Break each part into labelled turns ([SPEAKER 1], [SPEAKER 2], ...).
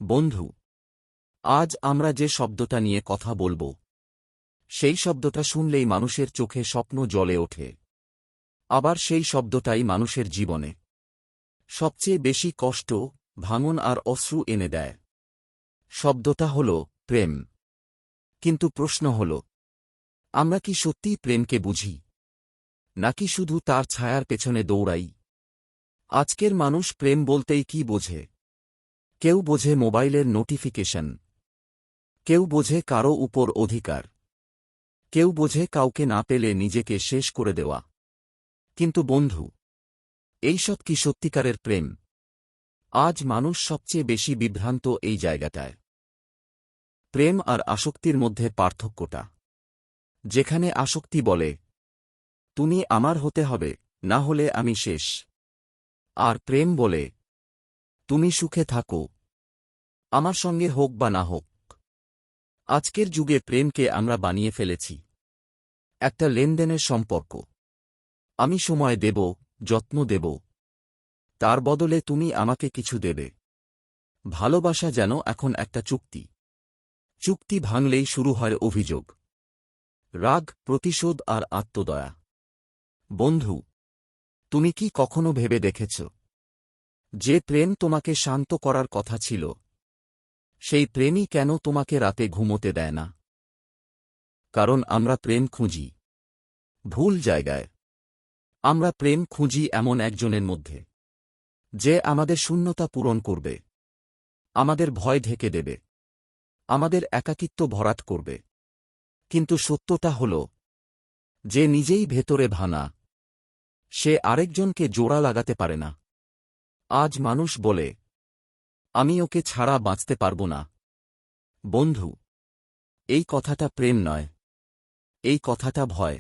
[SPEAKER 1] বন্ধু, আজ আমরা যে শব্দটা নিয়ে কথা বলবো, সেই শব্দটা শুনলেই মানুষের চোখে স্বপ্ন জ্বলে ওঠে। আবার সেই শব্দটাই মানুষের জীবনে সবচেয়ে বেশি কষ্ট, ভাঙন আর অশ্রু এনে দেয়। শব্দটা হল প্রেম। কিন্তু প্রশ্ন হল, আমরা কি সত্যিই প্রেমকে বুঝি, নাকি শুধু তার ছায়ার পেছনে দৌড়াই? আজকের মানুষ প্রেম বলতেই কি বোঝে? কেউ বোঝে মোবাইলের নোটিফিকেশন, কেউ বোঝে কারও উপর অধিকার, কেউ বোঝে কাউকে না পেলে নিজেকে শেষ করে দেওয়া। কিন্তু বন্ধু, এইসব কি সত্যিকারের প্রেম? আজ মানুষ সবচেয়ে বেশি বিভ্রান্ত এই জায়গাটায়। প্রেম আর আসক্তির মধ্যে পার্থক্যটা, যেখানে আসক্তি বলে, তুমি আমার হতে হবে, না হলে আমি শেষ। আর প্রেম বলে, তুমি সুখে থাকো, আমার সঙ্গে হোক বা না হোক। আজকের যুগে প্রেমকে আমরা বানিয়ে ফেলেছি একটা লেনদেনের সম্পর্ক। আমি সময় দেব, যত্ন দেব, তার বদলে তুমি আমাকে কিছু দেবে। ভালোবাসা যেন এখন একটা চুক্তি। চুক্তি ভাঙলেই শুরু হয় অভিযোগ, রাগ, প্রতিশোধ আর আত্মদয়া। বন্ধু, তুমি কি কখনো ভেবে দেখেছ, যে প্রেম তোমাকে শান্ত করার কথা ছিল, সেই প্রেমই কেন তোমাকে রাতে ঘুমোতে দেয় না? কারণ আমরা প্রেম খুঁজি ভুল জায়গায়। আমরা প্রেম খুঁজি এমন একজনের মধ্যে, যে আমাদের শূন্যতা পূরণ করবে, আমাদের ভয় ঢেকে দেবে, আমাদের একাকিত্ব ভরাট করবে। কিন্তু সত্যটা হল, যে নিজেই ভেতরে ভাঙা, সে আরেকজনকে জোড়া লাগাতে পারে না। আজ মানুষ বলে, আমি ওকে ছাড়া বাঁচতে পারব না। বন্ধু, এই কথাটা প্রেম নয়, এই কথাটা ভয়।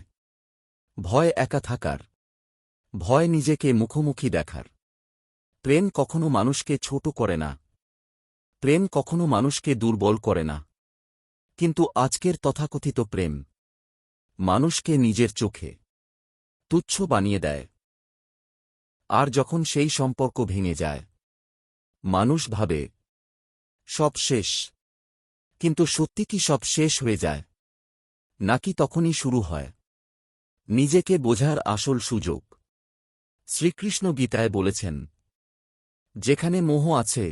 [SPEAKER 1] ভয় একা থাকার, ভয় নিজেকে মুখোমুখি দেখার। প্রেম কখনো মানুষকে ছোট করে না, প্রেম কখনো মানুষকে দুর্বল করে না। কিন্তু আজকের তথাকথিত প্রেম মানুষকে নিজের চোখে তুচ্ছ বানিয়ে দেয়। আর যখন সেই সম্পর্ক ভেঙে যায়, মানুষ ভাবে সব শেষ। কিন্তু সত্যি কি সব শেষ হয়ে যায়, নাকি তখনই শুরু হয় নিজেকে বোঝার আসল সুযোগ? শ্রীকৃষ্ণ গীতায় বলেছেন, যেখানে মোহ আছে,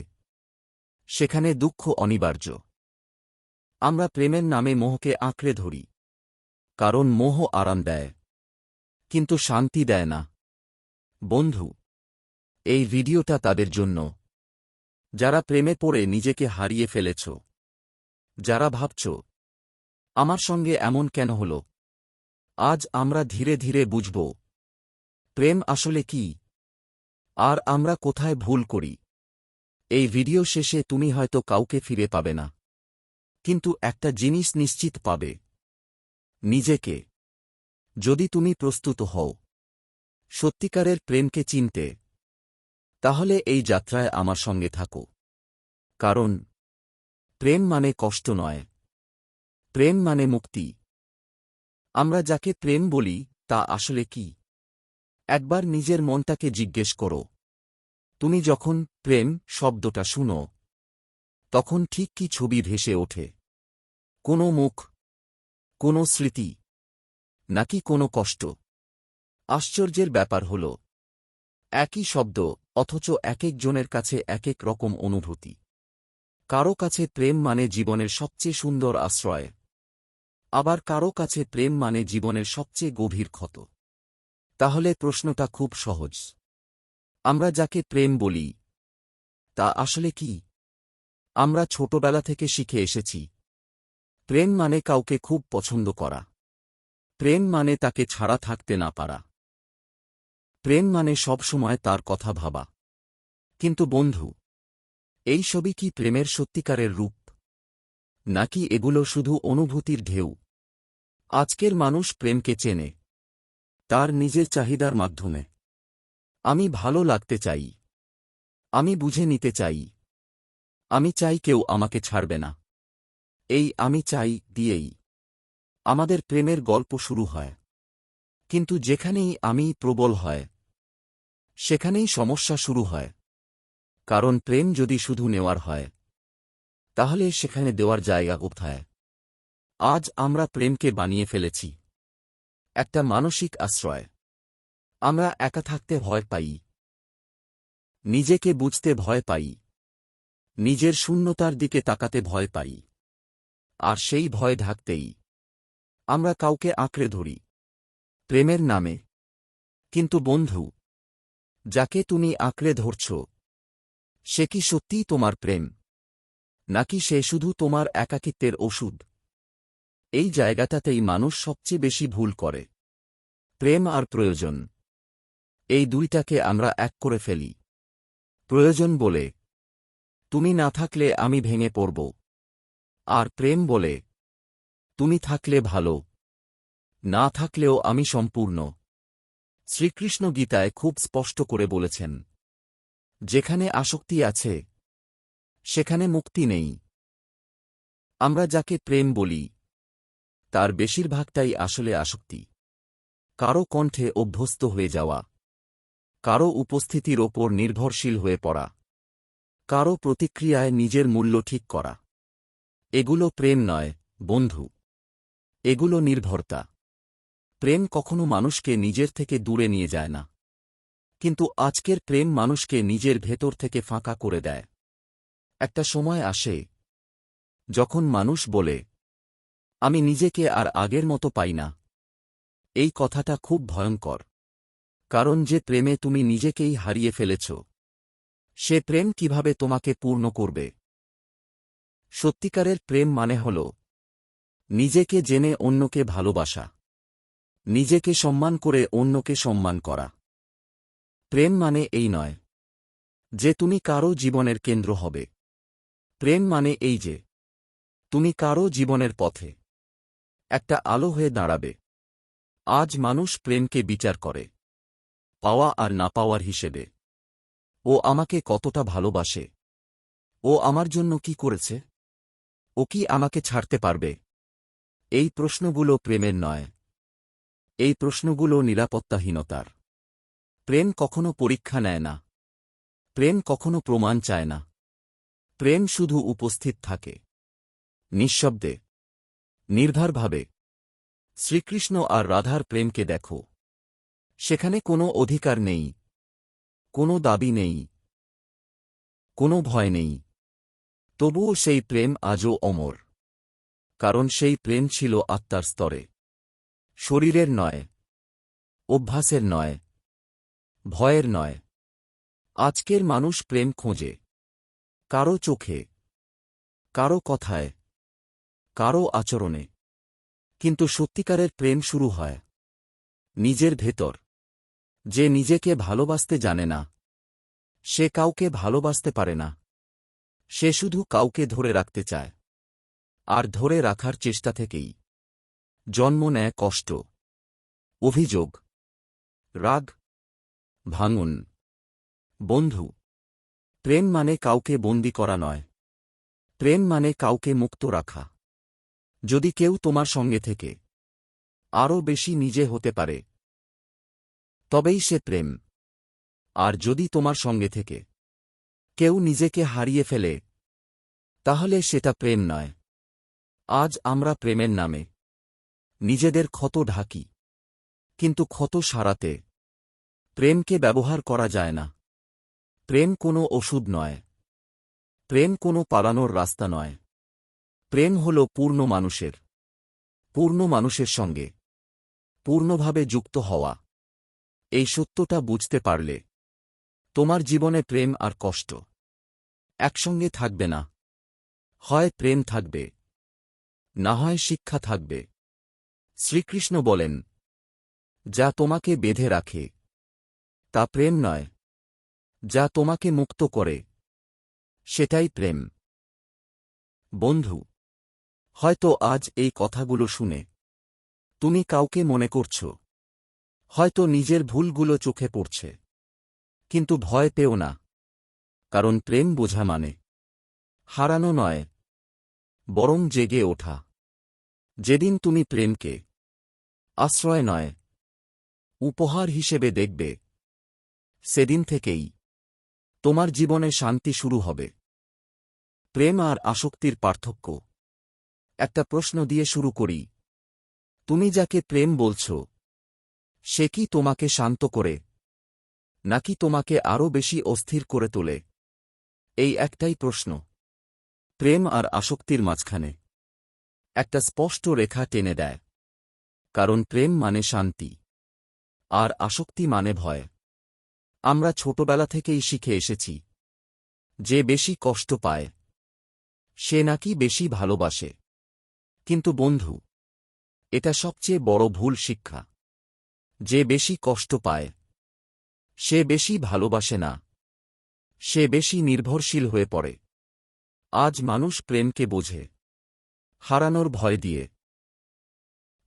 [SPEAKER 1] সেখানে দুঃখ অনিবার্য। আমরা প্রেমের নামে মোহকে আঁকড়ে ধরি, কারণ মোহ আরাম দেয়, কিন্তু শান্তি দেয় না। বন্ধু, এই ভিডিওটা তাদের জন্য, যারা প্রেমে পড়ে নিজেকে হারিয়ে ফেলেছ, যারা ভাবছ, আমার সঙ্গে এমন কেন হল। আজ আমরা ধীরে ধীরে বুঝব, প্রেম আসলে কি, আর আমরা কোথায় ভুল করি। এই ভিডিও শেষে তুমি হয়তো কাউকে ফিরে পাবে না, কিন্তু একটা জিনিস নিশ্চিত পাবে, নিজেকে। যদি তুমি প্রস্তুত হও সত্যিকারের প্রেমকে চিনতে, তাহলে এই যাত্রায় আমার সঙ্গে থাকো। কারণ প্রেম মানে কষ্ট নয়, প্রেম মানে মুক্তি। আমরা যাকে প্রেম বলি, তা আসলে কি? একবার নিজের মনটাকে জিজ্ঞেস করো, তুমি যখন প্রেম শব্দটা শুনো, তখন ঠিক কি ছবি ভেসে ওঠে? কোনো মুখ, কোনো স্মৃতি, নাকি কোনো কষ্ট? আশ্চর্যের ব্যাপার হল, একই শব্দ, অথচ একেকজনের কাছে একেক রকম অনুভূতি। কারো কাছে প্রেম মানে জীবনের সবচেয়ে সুন্দর আশ্রয়, আবার কারো কাছে প্রেম মানে জীবনের সবচেয়ে গভীর ক্ষত। তাহলে প্রশ্নটা খুব সহজ, আমরা যাকে প্রেম বলি, তা আসলে কি? আমরা ছোটবেলা থেকে শিখে এসেছি, প্রেম মানে কাউকে খুব পছন্দ করা, প্রেম মানে তাকে ছাড়া থাকতে না পারা, প্রেম মানে সবসময় তার কথা ভাবা। কিন্তু বন্ধু, এই সবই কি প্রেমের সত্যিকারের রূপ, নাকি এগুলো শুধু অনুভূতির ঢেউ? আজকের মানুষ প্রেমকে চেনে তার নিজের চাহিদার মাধ্যমে। আমি ভালো লাগতে চাই, আমি বুঝে নিতে চাই, আমি চাই কেউ আমাকে ছাড়বে না। এই আমি চাই দিয়েই আমাদের প্রেমের গল্প শুরু হয়। কিন্তু যেখানেই আমি প্রবল হয়, সেখানেই সমস্যা শুরু হয়। কারণ প্রেম যদি শুধু নেওয়ার হয়, তাহলে সেখানে দেওয়ার জায়গা কোথায়? আজ আমরা প্রেমকে বানিয়ে ফেলেছি একটা মানসিক আশ্রয়। আমরা একা থাকতে ভয় পাই, নিজেকে বুঝতে ভয় পাই, নিজের শূন্যতার দিকে তাকাতে ভয় পাই। আর সেই ভয় ঢাকতেই আমরা কাউকে আঁকড়ে ধরি প্রেমের নামে। কিন্তু বন্ধু, যাকে তুমি আঁকড়ে ধরছ, সে কি সত্যিই তোমার প্রেম, নাকি সে শুধু তোমার একাকিত্বের ওষুধ? এই জায়গাটাতেই মানুষ সবচেয়ে বেশি ভুল করে। প্রেম আর প্রয়োজন, এই দুইটাকে আমরা এক করে ফেলি। প্রয়োজন বলে, তুমি না থাকলে আমি ভেঙে পড়ব। আর প্রেম বলে, তুমি থাকলে ভালো, না থাকলেও আমি সম্পূর্ণ। শ্রীকৃষ্ণ গীতায় খুব স্পষ্ট করে বলেছেন, যেখানে আসক্তি আছে সেখানে মুক্তি নেই। আমরা যাকে প্রেম বলি, তার বেশিরভাগটাই আসলে আসক্তি। কারো কণ্ঠে অভ্যস্ত হয়ে যাওয়া, কারো উপস্থিতির ওপর নির্ভরশীল হয়ে পড়া, কারো প্রতিক্রিয়ায় নিজের মূল্য ঠিক করা। এগুলো প্রেম নয় বন্ধু, এগুলো নির্ভরতা। প্রেম কখনো মানুষকে নিজের থেকে দূরে নিয়ে যায় না, কিন্তু আজকের প্রেম মানুষকে নিজের ভেতর থেকে ফাঁকা করে দেয়। একটা সময় আসে যখন মানুষ বলে, আমি নিজেকে আর আগের মতো পাই না। এই কথাটা খুব ভয়ঙ্কর, কারণ যে প্রেমে তুমি নিজেকেই হারিয়ে ফেলেছ, সে প্রেম কিভাবে তোমাকে পূর্ণ করবে? সত্যিকারের প্রেম মানে হল নিজেকে জেনে অন্যকে ভালোবাসা, নিজেকে সম্মান করে অন্যকে সম্মান করা। প্রেম মানে এই নয় যে তুমি কারো জীবনের কেন্দ্র হবে। প্রেম মানে এই যে তুমি কারো জীবনের পথে একটা আলো হয়ে দাঁড়াবে। আজ মানুষ প্রেমকে বিচার করে পাওয়া আর না পাওয়ার হিসেবে। ও আমাকে কতটা ভালোবাসে, ও আমার জন্য কি করেছে, ও কি আমাকে ছাড়তে পারবে? এই প্রশ্নগুলো প্রেমের নয়, এই প্রশ্নগুলো নিরাপত্তাহীনতার। প্রেম কখনো পরীক্ষা নেয় না, প্রেম কখনো প্রমাণ চায় না। প্রেম শুধু উপস্থিত থাকে, নিঃশব্দে, নির্ভরভাবে। শ্রীকৃষ্ণ আর রাধার প্রেমকে দেখো, সেখানে কোনো অধিকার নেই, কোনো দাবি নেই, কোনো ভয় নেই। তবুও সেই প্রেম আজও অমর, কারণ সেই প্রেম ছিল আত্মার স্তরে, শরীরের নয়, অভ্যাসের নয়, ভয়ের নয়। আজকের মানুষ প্রেম খোঁজে কারো চোখে, কারো কথায়, কারো আচরণে। কিন্তু সত্যিকারের প্রেম শুরু হয় নিজের ভেতর। যে নিজেকে ভালোবাসতে জানে না, সে কাউকে ভালোবাসতে পারে না। সে শুধু কাউকে ধরে রাখতে চায়, আর ধরে রাখার চেষ্টা থেকেই জন্ম নেয় কষ্ট, অভিযোগ, রাগ, ভাঙন। বন্ধু, প্রেম মানে কাউকে বন্দী করা নয়, প্রেম মানে কাউকে মুক্ত রাখা। যদি কেউ তোমার সঙ্গে থেকে আরও বেশি নিজে হতে পারে, তবেই সে প্রেম। আর যদি তোমার সঙ্গে থেকে কেউ নিজেকে হারিয়ে ফেলে, তাহলে সেটা প্রেম নয়। আজ আমরা প্রেমের নামে নিজেদের ক্ষত ঢাকি, কিন্তু ক্ষত সারাতে প্রেমকে ব্যবহার করা যায় না। প্রেম কোনো ওষুধ নয়, প্রেম কোনো পালানোর রাস্তা নয়। প্রেম হল পূর্ণ মানুষের সঙ্গে পূর্ণভাবে যুক্ত হওয়া। এই সত্যটা বুঝতে পারলে তোমার জীবনে প্রেম আর কষ্ট একসঙ্গে থাকবে না। হয় প্রেম থাকবে, না হয় শিক্ষা থাকবে। শ্রীকৃষ্ণ বলেন, যা তোমাকে বেঁধে রাখে তা প্রেম নয়, যা তোমাকে মুক্ত করে সেটাই প্রেম। বন্ধু, হয়তো আজ এই কথাগুলো শুনে তুমি কাউকে মনে করছ, হয়তো নিজের ভুলগুলো চোখে পড়ছে। কিন্তু ভয় পেও না, কারণ প্রেম বোঝা মানে হারানো নয়, বরং জেগে ওঠা। যেদিন তুমি প্রেমকে আশ্রয় নয়, উপহার হিসেবে দেখবে, সেদিন থেকেই তোমার জীবনে শান্তি শুরু হবে। প্রেম আর আসক্তির পার্থক্য। একটা প্রশ্ন দিয়ে শুরু করি। তুমি যাকে প্রেম বলছ, সে কি তোমাকে শান্ত করে, নাকি তোমাকে আরও বেশি অস্থির করে তোলে? এই একটাই প্রশ্ন। প্রেম আর আসক্তির মাঝখানে একটা স্পষ্ট রেখা টেনে দেয়। কারণ প্রেম মানে শান্তি, আর আসক্তি মানে ভয়। আমরা ছোটবেলা থেকেই শিখে এসেছি, যে বেশি কষ্ট পায় সে নাকি বেশি ভালোবাসে। কিন্তু বন্ধু, এটা সবচেয়ে বড় ভুল শিক্ষা। যে বেশি কষ্ট পায় সে বেশি ভালোবাসে না, সে বেশি নির্ভরশীল হয়ে পড়ে। আজ মানুষ প্রেমকে বোঝে হারানোর ভয় দিয়ে।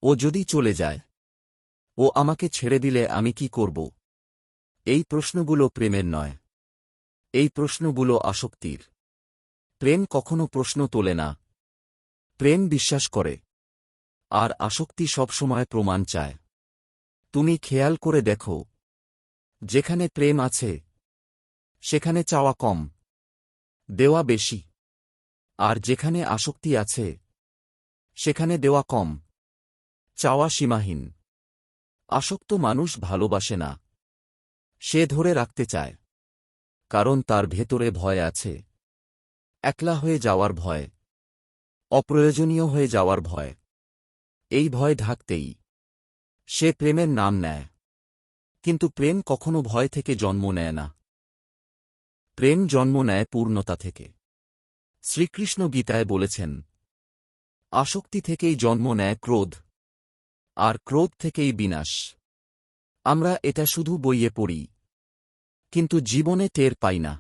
[SPEAKER 1] ও যদি চলে যায়, ও আমাকে ছেড়ে দিলে আমি কি করব? এই প্রশ্নগুলো প্রেমের নয়, এই প্রশ্নগুলো আসক্তির। প্রেম কখনো প্রশ্ন তোলে না, প্রেম বিশ্বাস করে। আর আসক্তি সবসময় প্রমাণ চায়। তুমি খেয়াল করে দেখো, যেখানে প্রেম আছে সেখানে চাওয়া কম, দেওয়া বেশি। আর যেখানে আসক্তি আছে সেখানে দেওয়া কম, চাওয়া সীমাহীন। আসক্ত মানুষ ভালোবাসে না, সে ধরে রাখতে চায়। কারণ তার ভেতরে ভয় আছে। একলা হয়ে যাওয়ার ভয়, অপ্রয়োজনীয় হয়ে যাওয়ার ভয়। এই ভয় ঢাকতেই সে প্রেমের নাম নেয়। কিন্তু প্রেম কখনো ভয় থেকে জন্ম নেয় না। প্রেম জন্ম নেয় পূর্ণতা থেকে। শ্রীকৃষ্ণ গীতায় বলেছেন, আসক্তি থেকেই জন্ম নেয় ক্রোধ, আর ক্রোধ থেকেই বিনাশ। আমরা এটা শুধু বইয়ে পড়ি, কিন্তু জীবনে টের পাই না।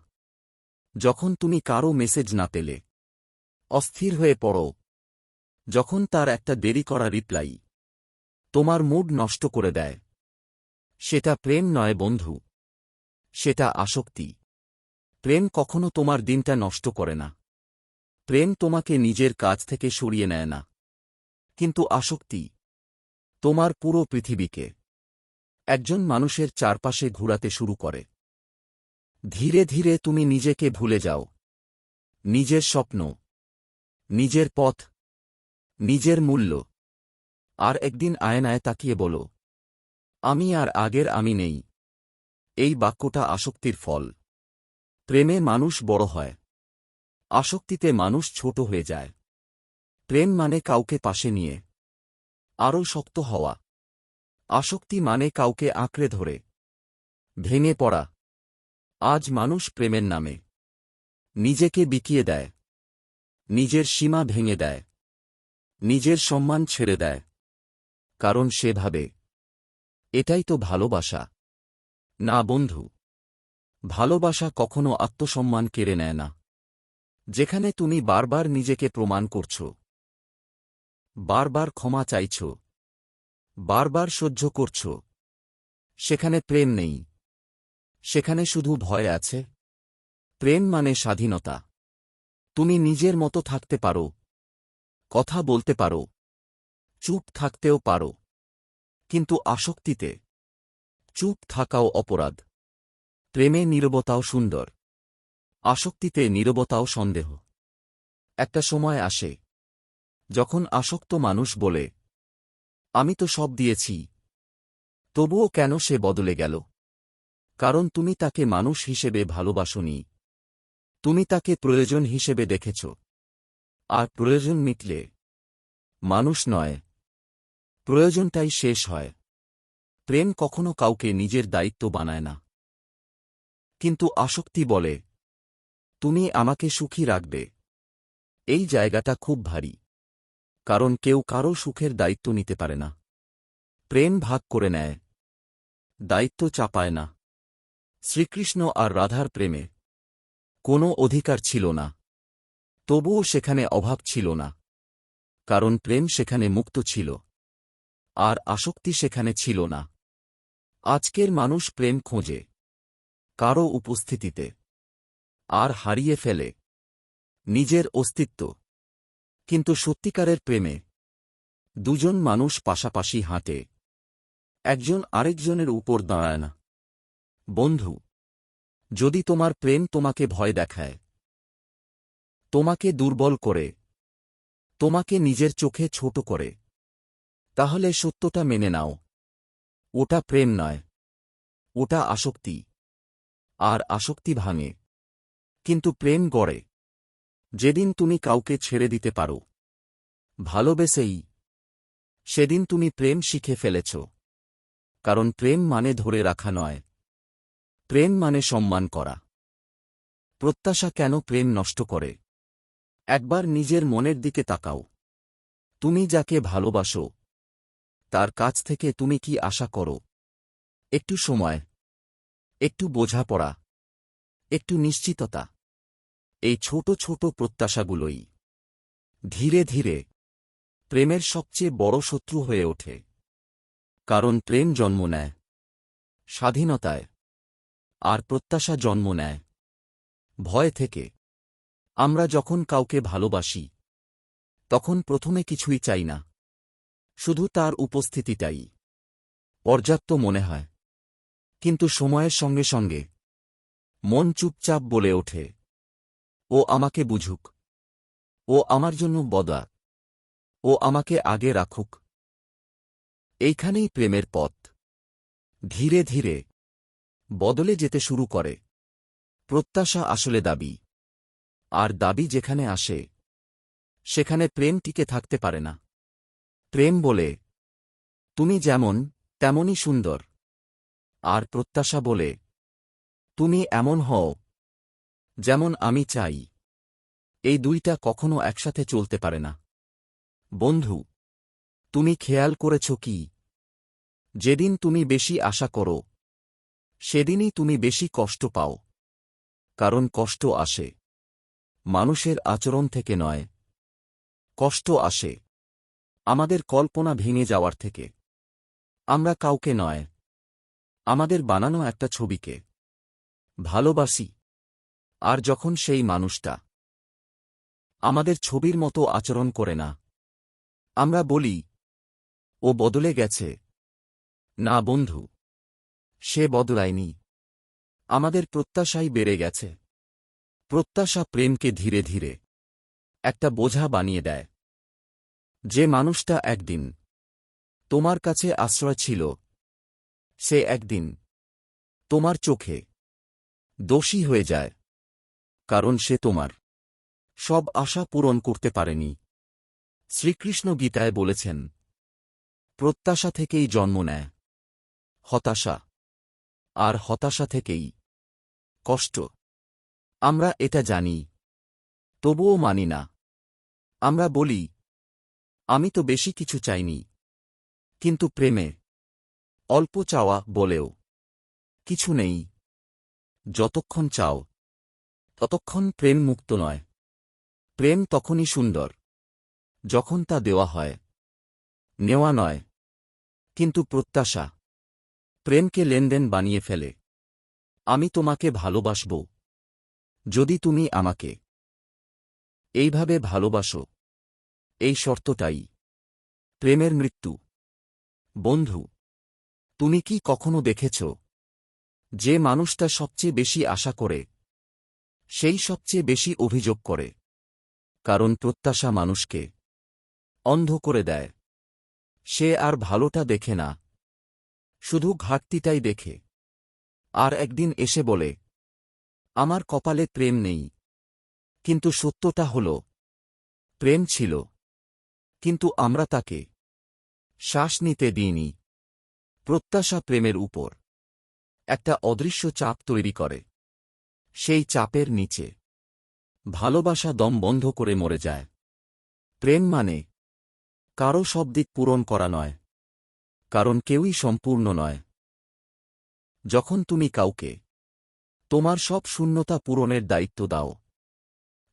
[SPEAKER 1] যখন তুমি কারো মেসেজ না পেলে অস্থির হয়ে পড়ো, যখন তার একটা দেরি করা রিপ্লাই তোমার মুড নষ্ট করে দেয়, সেটা প্রেম নয় বন্ধু, সেটা আসক্তি। প্রেম কখনো তোমার দিনটা নষ্ট করে না। প্রেম তোমাকে নিজের কাজ থেকে সরিয়ে নেয় না। কিন্তু আসক্তি তোমার পুরো পৃথিবীকে একজন মানুষের চারপাশে ঘুরাতে শুরু করে। ধীরে ধীরে তুমি নিজেকে ভুলে যাও, নিজের স্বপ্ন, নিজের পথ, নিজের মূল্য। আর একদিন আয়নায় তাকিয়ে বলো, আমি আর আগের আমি নেই। এই বাক্যটা আসক্তির ফল। প্রেমে মানুষ বড় হয়, আসক্তিতে মানুষ ছোট হয়ে যায়। প্রেম মানে কাউকে পাশে নিয়ে আরও শক্ত হওয়া। আসক্তি মানে কাউকে আঁকড়ে ধরে ভেঙে পড়া। আজ মানুষ প্রেমের নামে নিজেকে বিকিয়ে দেয়, নিজের সীমা ভেঙে দেয়, নিজের সম্মান ছেড়ে দেয়। কারণ সে ভাবে, এটাই তো ভালোবাসা। না বন্ধু, ভালোবাসা কখনো আত্মসম্মান কেড়ে নেয় না। যেখানে তুমি বারবার নিজেকে প্রমাণ করছ, বারবার ক্ষমা চাইছ, বারবার সহ্য করছ, সেখানে প্রেম নেই। সেখানে শুধু ভয় আছে। প্রেম মানে স্বাধীনতা। তুমি নিজের মতো থাকতে পারো, কথা বলতে পারো, চুপ থাকতেও পারো। কিন্তু আসক্তিতে চুপ থাকাও অপরাধ। প্রেমে নীরবতাও সুন্দর, আসক্তিতে নীরবতাও সন্দেহ। একটা সময় আসে যখন আসক্ত মানুষ বলে, আমি তো সব দিয়েছি, তবুও কেন সে বদলে গেল? কারণ তুমি তাকে মানুষ হিসেবে ভালোবাসোনি, তুমি তাকে প্রয়োজন হিসেবে দেখেছ। আর প্রয়োজন মিটলে মানুষ নয়, প্রয়োজনটাই শেষ হয়। প্রেম কখনো কাউকে নিজের দায়িত্ব বানায় না। কিন্তু আসক্তি বলে, তুমি আমাকে সুখী রাখবে। এই জায়গাটা খুব ভারী। কারণ কেউ কারো সুখের দায়িত্ব নিতে পারে না। প্রেম ভাগ করে নেয়, দায়িত্ব চাপায় না। শ্রীকৃষ্ণ আর রাধার প্রেমে কোনো অধিকার ছিল না, তবুও সেখানে অভাব ছিল না। কারণ প্রেম সেখানে মুক্ত ছিল, আর আসক্তি সেখানে ছিল না। আজকের মানুষ প্রেম খোঁজে কারো উপস্থিতিতে, আর হারিয়ে ফেলে নিজের অস্তিত্ব। কিন্তু সত্যিকারের প্রেমে দুজন মানুষ পাশাপাশি হাঁটে, একজন আরেকজনের উপর দাঁড়ায় না। বন্ধু, যদি তোমার প্রেম তোমাকে ভয় দেখায়, তোমাকে দুর্বল করে, তোমাকে নিজের চোখে ছোট করে, তাহলে সত্যটা মেনে নাও। ওটা প্রেম নয়, ওটা আসক্তি। আর আসক্তি ভাঙে, কিন্তু প্রেম গড়ে। যেদিন তুমি কাউকে ছেড়ে দিতে পারো, ভালোবেসেই, সেদিন তুমি প্রেম শিখে ফেলেছ। কারণ প্রেম মানে ধরে রাখা নয়, প্রেম মানে সম্মান করা। প্রত্যাশা কেন প্রেম নষ্ট করে? একবার নিজের মনের দিকে তাকাও। তুমি যাকে ভালোবাসো, তার কাছ থেকে তুমি কি আশা করো? একটু সময়, একটু বোঝাপড়া, একটু নিশ্চিততা। এই ছোট ছোট প্রত্যাশাগুলোই ধীরে ধীরে প্রেমের সবচেয়ে বড় শত্রু হয়ে ওঠে। কারণ প্রেম জন্ম নেয় স্বাধীনতায়, আর প্রত্যাশা জন্ম নেয় ভয় থেকে। আমরা যখন কাউকে ভালোবাসি, তখন প্রথমে কিছুই চাই না, শুধু তার উপস্থিতিটাই পর্যাপ্ত মনে হয়। কিন্তু সময়ের সঙ্গে সঙ্গে মন চুপচাপ বলে ওঠে, ও আমাকে বুঝুক, ও আমার জন্য বদা, ও আমাকে আগে রাখুক। এইখানেই প্রেমের পথ ধীরে ধীরে বদলে যেতে শুরু করে। প্রত্যাশা আসলে দাবি, আর দাবি যেখানে আসে, সেখানে প্রেম টিকে থাকতে পারে না। প্রেম বলে, তুমি যেমন তেমনই সুন্দর। আর প্রত্যাশা বলে, তুমি এমন হও যেমন আমি চাই। এই দুইটা কখনো একসাথে চলতে পারে না। বন্ধু, তুমি খেয়াল করেছ কি, যেদিন তুমি বেশি আশা করো, সেদিনই তুমি বেশি কষ্ট পাও। কারণ কষ্ট আসে মানুষের আচরণ থেকে নয়, কষ্ট আসে আমাদের কল্পনা ভেঙে যাওয়ার থেকে। আমরা কাউকে নয়, আমাদের বানানো একটা ছবিকে ভালোবাসি, আর যখন সেই মানুষটা আমাদের ছবির মতো আচরণ করে না, আমরা বলি, ও বদলে গেছে। না বন্ধু, সে বদলায়নি, আমাদের প্রত্যাশাই বেড়ে গেছে। প্রত্যাশা প্রেমকে ধীরে ধীরে একটা বোঝা বানিয়ে দেয়। যে মানুষটা একদিন তোমার কাছে আশ্রয় ছিল, সে একদিন তোমার চোখে দোষী হয়ে যায়। কারণ সে তোমার সব আশা পূরণ করতে পারেনি। শ্রীকৃষ্ণ গীতায় বলেছেন, প্রত্যাশা থেকেই জন্ম নেয় হতাশা, আর হতাশা থেকেই কষ্ট। আমরা এটা জানি, তবুও মানি না। আমরা বলি, আমি তো বেশি কিছু চাইনি। কিন্তু প্রেমে অল্প চাওয়া বলেও কিছু নেই। যতক্ষণ চাও, ততক্ষণ প্রেম মুক্ত নয়। প্রেম তখনই সুন্দর যখন তা দেওয়া হয়, নেওয়া নয়। কিন্তু প্রত্যাশা প্রেমকে লেনদেন বানিয়ে ফেলে। আমি তোমাকে ভালোবাসব যদি তুমি আমাকে এইভাবে ভালোবাসো। এই শর্তটাই প্রেমের মৃত্যু। বন্ধু, তুমি কি কখনো দেখেছ, যে মানুষটা সবচেয়ে বেশি আশা করে, সেই সবচেয়ে বেশি অভিযোগ করে? কারণ প্রত্যাশা মানুষকে অন্ধ করে দেয়। সে আর ভালোটা দেখে না, শুধু ঘাটতিটাই দেখে। আর একদিন এসে বলে, আমার কপালে প্রেম নেই। কিন্তু সত্যটা হল, প্রেম ছিল, কিন্তু আমরা তাকে শ্বাস নিতে দিইনি। প্রত্যাশা প্রেমের উপর একটা অদৃশ্য চাপ তৈরি করে। সেই চাপের নিচে ভালোবাসা দম বন্ধ করে মরে যায়। প্রেম মানে কারো সব দিক পূরণ করা নয়, কারণ কেউই সম্পূর্ণ নয়। যখন তুমি কাউকে তোমার সব শূন্যতা পূরণের দায়িত্ব দাও,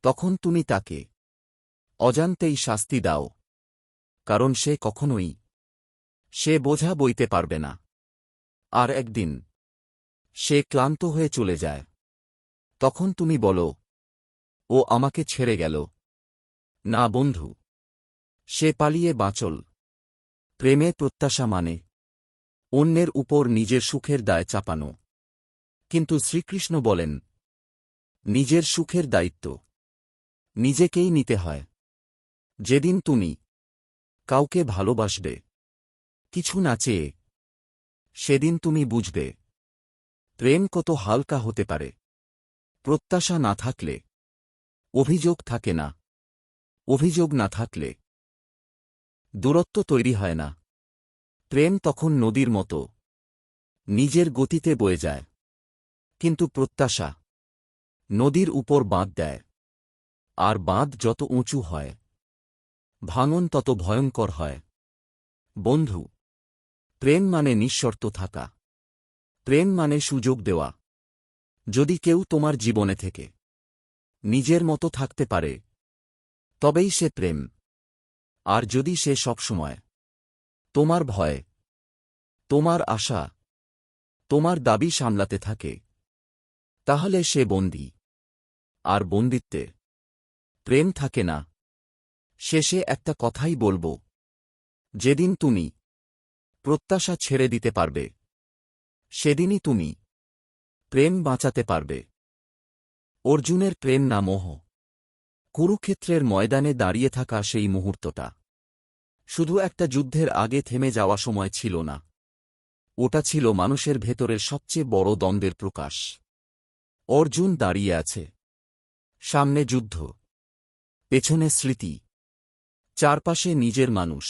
[SPEAKER 1] তখন তুমি তাকে অজান্তেই শাস্তি দাও। কারণ সে কখনোই সে বোঝা বইতে পারবে না। আর একদিন সে ক্লান্ত হয়ে চলে যায়। তখন তুমি বলো, ও আমাকে ছেড়ে গেল। না বন্ধু, সে পালিয়ে বাঁচল। প্রেমে প্রত্যাশা মানে অন্যের উপর নিজের সুখের দায় চাপানো। কিন্তু শ্রীকৃষ্ণ বলেন, নিজের সুখের দায়িত্ব নিজেকেই নিতে হয়। যেদিন তুমি কাউকে ভালোবাসবে কিছু না চেয়ে, সেদিন তুমি বুঝবে প্রেম কত হালকা হতে পারে। প্রত্যাশা না থাকলে অভিযোগ থাকে না, অভিযোগ না থাকলে দূরত্ব তৈরি হয় না। প্রেম তখন নদীর মতো নিজের গতিতে বয়ে যায়, কিন্তু প্রত্যাশা নদীর উপর বাঁধ দেয়, আর বাঁধ যত উঁচু হয় ভাঙন তত ভয়ঙ্কর হয়। বন্ধু, প্রেম মানে নিঃশর্ত থাকা, প্রেম মানে সুযোগ দেওয়া। যদি কেউ তোমার জীবনে থেকে নিজের মতো থাকতে পারে, তবেই সে প্রেম। আর যদি সে সবসময় তোমার ভয়, তোমার আশা, তোমার দাবি সামলাতে থাকে, তাহলে সে বন্দী। আর বন্দিত্বে প্রেম থাকে না। শেষে একটা কথাই বলবো, যেদিন তুমি প্রত্যাশা ছেড়ে দিতে পারবে, সেদিনই তুমি প্রেম বাঁচাতে পারবে। অর্জুনের প্রেম না মোহ। কুরুক্ষেত্রের ময়দানে দাঁড়িয়ে থাকা সেই মুহূর্তটা শুধু একটা যুদ্ধের আগে থেমে যাওয়া সময় ছিল না, ওটা ছিল মানুষের ভেতরের সবচেয়ে বড় দ্বন্দ্বের প্রকাশ। অর্জুন দাঁড়িয়ে আছে, সামনে যুদ্ধ, পেছনে স্মৃতি, চারপাশে নিজের মানুষ।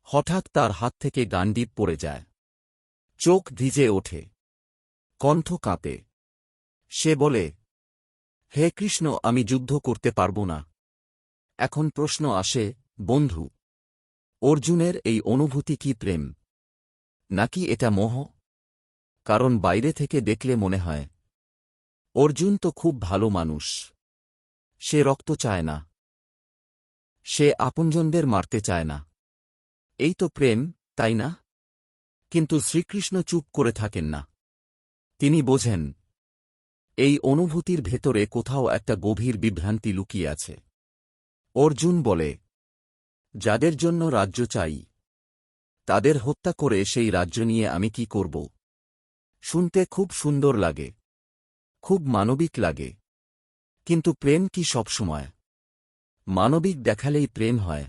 [SPEAKER 1] হঠাৎ তার হাত থেকে গান্ডীব পড়ে যায়, চোখ ভিজে ওঠে, কণ্ঠ কাঁপে। সে বলে, হে কৃষ্ণ, আমি যুদ্ধ করতে পারব না। এখন প্রশ্ন আসে, বন্ধু, অর্জুনের এই অনুভূতি কি প্রেম, নাকি এটা মোহ? কারণ বাইরে থেকে দেখলে মনে হয় অর্জুন তো খুব ভালো মানুষ, সে রক্ত চায় না, সে আপনজনদের মারতে চায় না। এই তো প্রেম, তাই না? কিন্তু শ্রীকৃষ্ণ চুপ করে থাকেন না। তিনি বোঝেন এই অনুভূতির ভেতরে কোথাও একটা গভীর বিভ্রান্তি লুকিয়ে আছে। অর্জুন বলে, যাদের জন্য রাজ্য চাই তাদের হত্যা করে সেই রাজ্য নিয়ে আমি কি করব? শুনতে খুব সুন্দর লাগে, খুব মানবিক লাগে। কিন্তু প্রেম কি সবসময় মানবিক দেখালেই প্রেম হয়?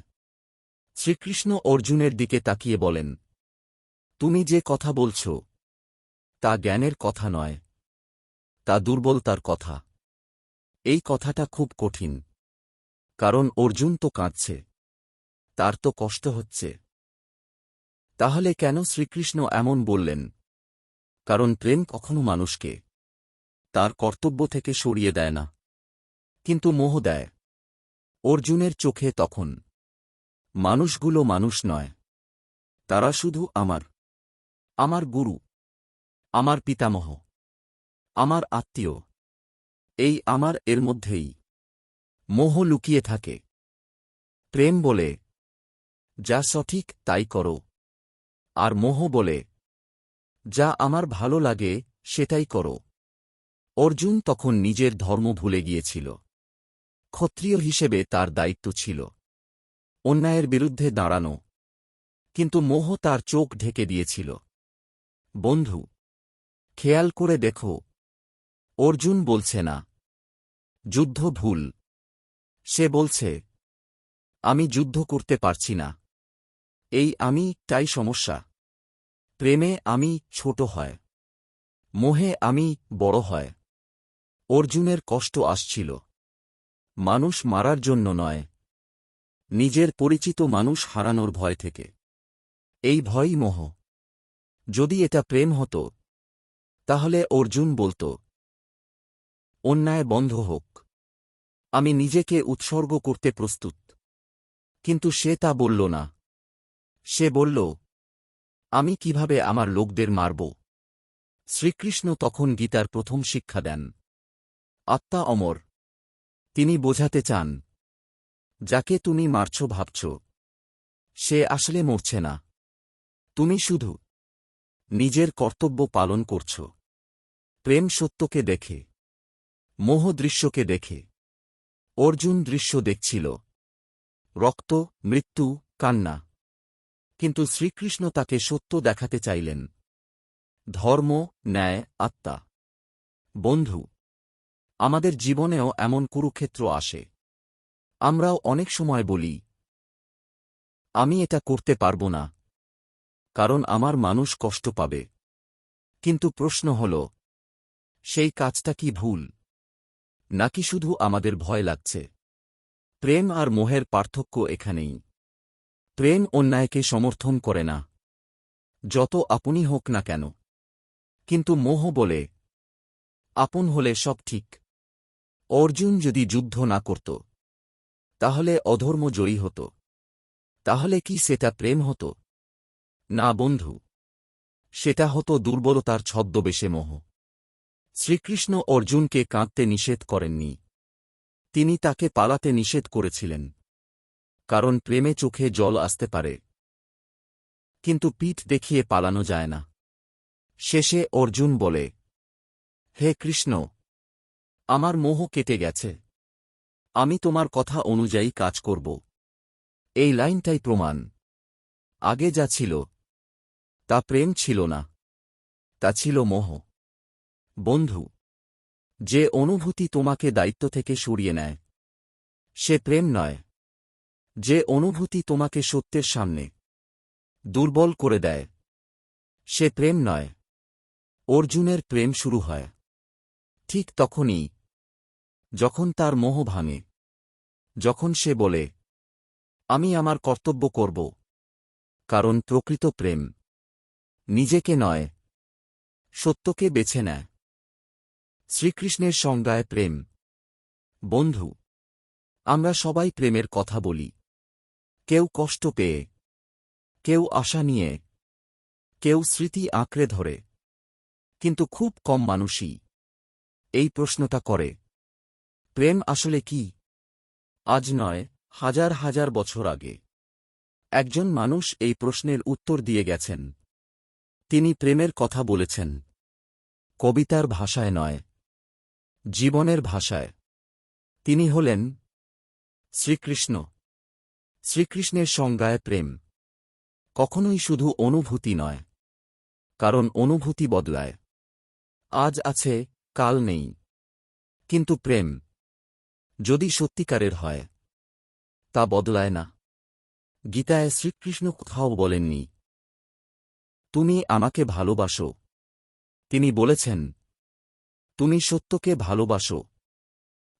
[SPEAKER 1] শ্রীকৃষ্ণ অর্জুনের দিকে তাকিয়ে বলেন, তুমি যে কথা বলছ তা জ্ঞানের কথা নয়, তা দুর্বলতার কথা। এই কথাটা খুব কঠিন, কারণ অর্জুন তো কাঁদছে, তার তো কষ্ট হচ্ছে। তাহলে কেন শ্রীকৃষ্ণ এমন বললেন? কারণ প্রেম কখনো মানুষকে তার কর্তব্য থেকে সরিয়ে দেয় না, কিন্তু মোহ দেয়। অর্জুনের চোখে তখন মানুষগুলো মানুষ নয়, তারা শুধু আমার, আমার গুরু, আমার পিতামহ, আমার আত্মীয়। এই আমার এর মধ্যেই মোহ লুকিয়ে থাকে। প্রেম বলে, যা সঠিক তাই করো, আর মোহ বলে, যা আমার ভালো লাগে সেটাই করো। অর্জুন তখন নিজের ধর্ম ভুলে গিয়েছিল। ক্ষত্রিয় হিসেবে তার দায়িত্ব ছিল অন্যায়ের বিরুদ্ধে দাঁড়ানো, কিন্তু মোহ তার চোখ ঢেকে দিয়েছিল। বন্ধু, খেয়াল করে দেখো, অর্জুন বলছে না যুদ্ধ ভুল, সে বলছে আমি যুদ্ধ করতে পারছি না। এই আমিটাই সমস্যা। প্রেমে আমি ছোট হয়, মোহে আমি বড় হয়। অর্জুনের কষ্ট আসছিল মানুষ মারার জন্য নয়, নিজের পরিচিত মানুষ হারানোর ভয় থেকে। এই ভয়ই মোহ। যদি এটা প্রেম হতো, তাহলে অর্জুন বলতো, অন্যায় বন্ধ হোক, আমি নিজেকে উৎসর্গ করতে প্রস্তুত। কিন্তু সে তা বলল না। সে বলল, আমি কিভাবে আমার লোকদের মারব? শ্রীকৃষ্ণ তখন গীতার প্রথম শিক্ষা দেন, আত্মা অমর। তিনি বোঝাতে চান, যাকে তুমি মারছ ভাবছ, সে আসলে মরছে না। তুমি শুধু নিজের কর্তব্য পালন করছ। প্রেম সত্যকে দেখে, মোহ দৃশ্যকে দেখে। অর্জুন দৃশ্য দেখছিল, রক্ত, মৃত্যু, কান্না। কিন্তু শ্রীকৃষ্ণ তাকে সত্য দেখাতে চাইলেন, ধর্ম, ন্যায়, আত্মা। বন্ধু, আমাদের জীবনেও এমন কুরুক্ষেত্র আসে। আমরাও অনেক সময় বলি, আমি এটা করতে পারব না, কারণ আমার মানুষ কষ্ট পাবে। কিন্তু প্রশ্ন হল, সেই কাজটা কি ভুল, নাকি শুধু আমাদের ভয় লাগছে? প্রেম আর মোহের পার্থক্য এখানেই। প্রেম অন্যায়কে সমর্থন করে না, যত আপনই হোক না কেন। কিন্তু মোহ বলে, আপন হলে সব ঠিক। অর্জুন যদি যুদ্ধ না করত, তাহলে অধর্ম জয়ী হতো। তাহলে কি সেটা প্রেম হতো? না বন্ধু, সেটা হতো দুর্বলতার ছদ্মবেশে মোহ। শ্রীকৃষ্ণ অর্জুনকে কাঁদতে নিষেধ করেননি, তিনি তাকে পালাতে নিষেধ করেছিলেন। কারণ প্রেমে চোখে জল আসতে পারে, কিন্তু পিঠ দেখিয়ে পালানো যায় না। শেষে অর্জুন বলে, হে কৃষ্ণ, আমার মোহ কেটে গেছে, আমি তোমার কথা অনুযায়ী কাজ করব। এই লাইনটাই প্রমাণ, আগে যা ছিল তা প্রেম ছিল না, তা ছিল মোহ। বন্ধু, যে অনুভূতি তোমাকে দায়িত্ব থেকে সরিয়ে নেয়, সে প্রেম নয়। যে অনুভূতি তোমাকে সত্যের সামনে দুর্বল করে দেয়, সে প্রেম নয়। অর্জুনের প্রেম শুরু হয় ঠিক তখনই, যখন তার মোহ ভাঙে, যখন সে বলে, আমি আমার কর্তব্য করব। কারণ প্রকৃত প্রেম নিজেকে নয়, সত্যকে বেছে নেয়। শ্রীকৃষ্ণের সংজ্ঞায় প্রেম। বন্ধু, আমরা সবাই প্রেমের কথা বলি, কেউ কষ্ট পেয়ে, কেউ আশা নিয়ে, কেউ স্মৃতি আঁকড়ে ধরে। কিন্তু খুব কম মানুষই এই প্রশ্নটা করে, প্রেম আসলে কি? আজ নয়, হাজার হাজার বছর আগে একজন মানুষ এই প্রশ্নের উত্তর দিয়ে গেছেন। তিনি প্রেমের কথা বলেছেন কবিতার ভাষায় নয়, জীবনের ভাষায়। তিনি হলেন শ্রীকৃষ্ণ। শ্রীকৃষ্ণের সংজ্ঞায় প্রেম কখনোই শুধু অনুভূতি নয়, কারণ অনুভূতি বদলায়। আজ আছে, কাল নেই। কিন্তু প্রেম, যদি সত্যিকারের হয়, তা বদলায় না। গীতায় শ্রীকৃষ্ণ কোথাও বলেননি, তুমি আমাকে ভালোবাসো। তিনি বলেছেন, তুমি সত্যকে ভালোবাসো।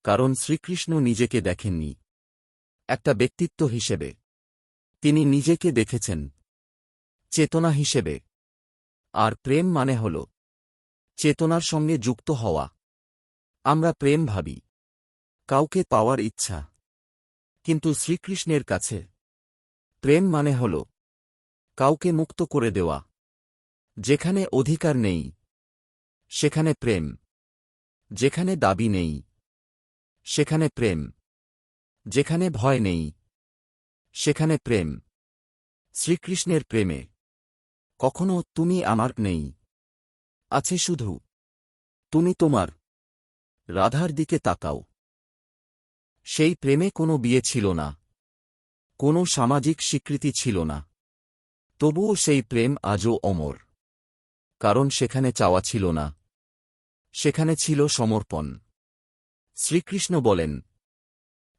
[SPEAKER 1] কারণ শ্রীকৃষ্ণ নিজেকে দেখেননি একটা ব্যক্তিত্ব হিসেবে, তিনি নিজেকে দেখেছেন চেতনা হিসেবে। আর প্রেম মানে হল চেতনার সঙ্গে যুক্ত হওয়া। আমরা প্রেম ভাবি কাউকে পাওয়ার ইচ্ছা, কিন্তু শ্রীকৃষ্ণের কাছে প্রেম মানে হল কাউকে মুক্ত করে দেওয়া। যেখানে অধিকার নেই, সেখানে প্রেম। যেখানে দাবি নেই, সেখানে প্রেম। যেখানে ভয় নেই, সেখানে প্রেম। শ্রীকৃষ্ণের প্রেমে কখনো তুমি আমার নেই, আছে শুধু তুমি তোমার। রাধার দিকে তাকাও, সেই প্রেমে কোনো বিয়ে ছিল না, কোনো সামাজিক স্বীকৃতি ছিল না। তবুও সেই প্রেম আজও অমর। কারণ সেখানে চাওয়া ছিল না, সেখানে ছিল সমর্পণ। শ্রীকৃষ্ণ বলেন,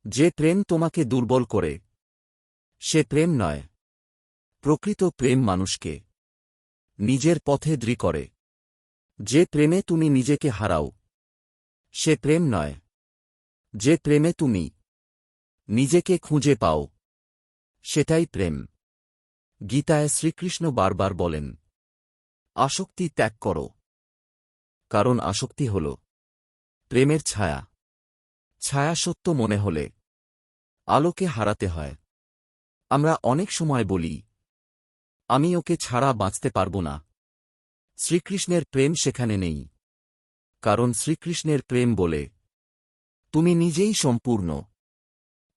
[SPEAKER 1] যে প্রেম তোমাকে দুর্বল করে, সে প্রেম নয়। প্রকৃত প্রেম মানুষকে নিজের পথে দৃঢ় করে। যে প্রেমে তুমি নিজেকে হারাও, সে প্রেম নয়। যে প্রেমে তুমি নিজেকে খুঁজে পাও, সেটাই প্রেম। গীতায় শ্রীকৃষ্ণ বারবার বলেন, আসক্তি ত্যাগ করো। কারণ আসক্তি হল প্রেমের ছায়া। ছায়া সত্য মনে হলে আলোকে হারাতে হয়। আমরা অনেক সময় বলি, আমি ওকে ছাড়া বাঁচতে পারব না। শ্রীকৃষ্ণের প্রেম সেখানে নেই। কারণ শ্রীকৃষ্ণের প্রেম বলে, তুমি নিজেই সম্পূর্ণ।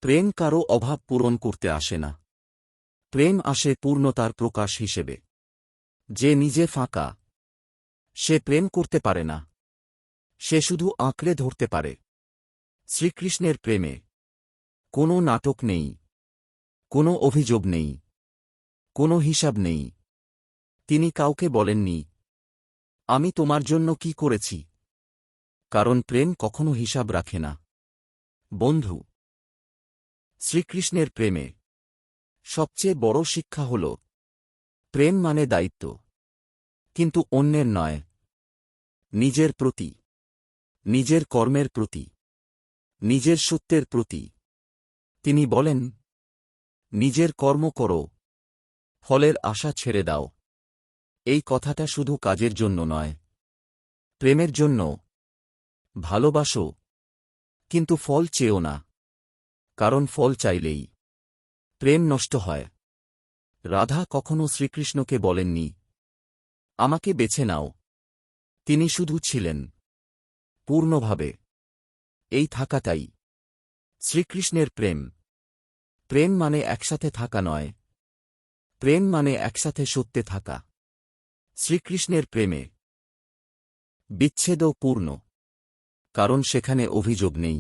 [SPEAKER 1] প্রেম কারো অভাব পূরণ করতে আসে না। প্রেম আসে পূর্ণতার প্রকাশ হিসেবে। যে নিজে ফাঁকা, সে প্রেম করতে পারে না। সে শুধু আঁকড়ে ধরতে পারে। শ্রীকৃষ্ণের প্রেমে কোনো নাটক নেই, কোনো অভিযোগ নেই, কোনো হিসাব নেই। তিনি কাউকে বলেননি, আমি তোমার জন্য কি করেছি। কারণ প্রেম কখনো হিসাব রাখে না। বন্ধু, শ্রীকৃষ্ণের প্রেমে সবচেয়ে বড় শিক্ষা হল প্রেম মানে দায়িত্ব, কিন্তু অন্যের নয়, নিজের প্রতি, নিজের কর্মের প্রতি, নিজের সত্যের প্রতি। তিনি বলেন, নিজের কর্ম করো, ফলের আশা ছেড়ে দাও। এই কথাটা শুধু কাজের জন্য নয়, প্রেমের জন্য। ভালোবাসো, কিন্তু ফল চেও না, কারণ ফল চাইলেই প্রেম নষ্ট হয়। রাধা কখনো শ্রীকৃষ্ণকে বলেননি, আমাকে বেছে নাও। তিনি শুধু ছিলেন পূর্ণভাবে। এই থাকাটাই শ্রীকৃষ্ণের প্রেম। প্রেম মানে একসাথে থাকা নয়, প্রেম মানে একসাথে সত্যে থাকা। শ্রীকৃষ্ণের প্রেমে বিচ্ছেদও পূর্ণ, কারণ সেখানে অভিযোগ নেই।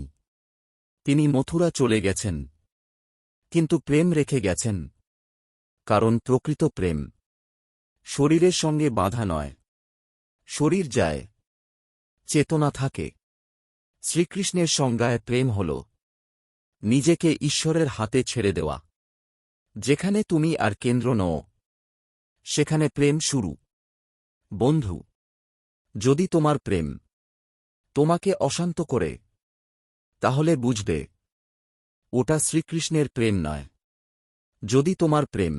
[SPEAKER 1] তিনি মথুরা চলে গেছেন, কিন্তু প্রেম রেখে গেছেন, কারণ প্রকৃত প্রেম শরীরের সঙ্গে বাঁধা নয়। শরীর যায়, চেতনা থাকে। শ্রীকৃষ্ণের সংজ্ঞায় প্রেম হল নিজেকে ঈশ্বরের হাতে ছেড়ে দেওয়া। যেখানে তুমি আর কেন্দ্র নও, সেখানে প্রেম শুরু। বন্ধু, যদি তোমার প্রেম তোমাকে অশান্ত করে, তাহলে বুঝবে ওটা শ্রীকৃষ্ণের প্রেম নয়। যদি তোমার প্রেম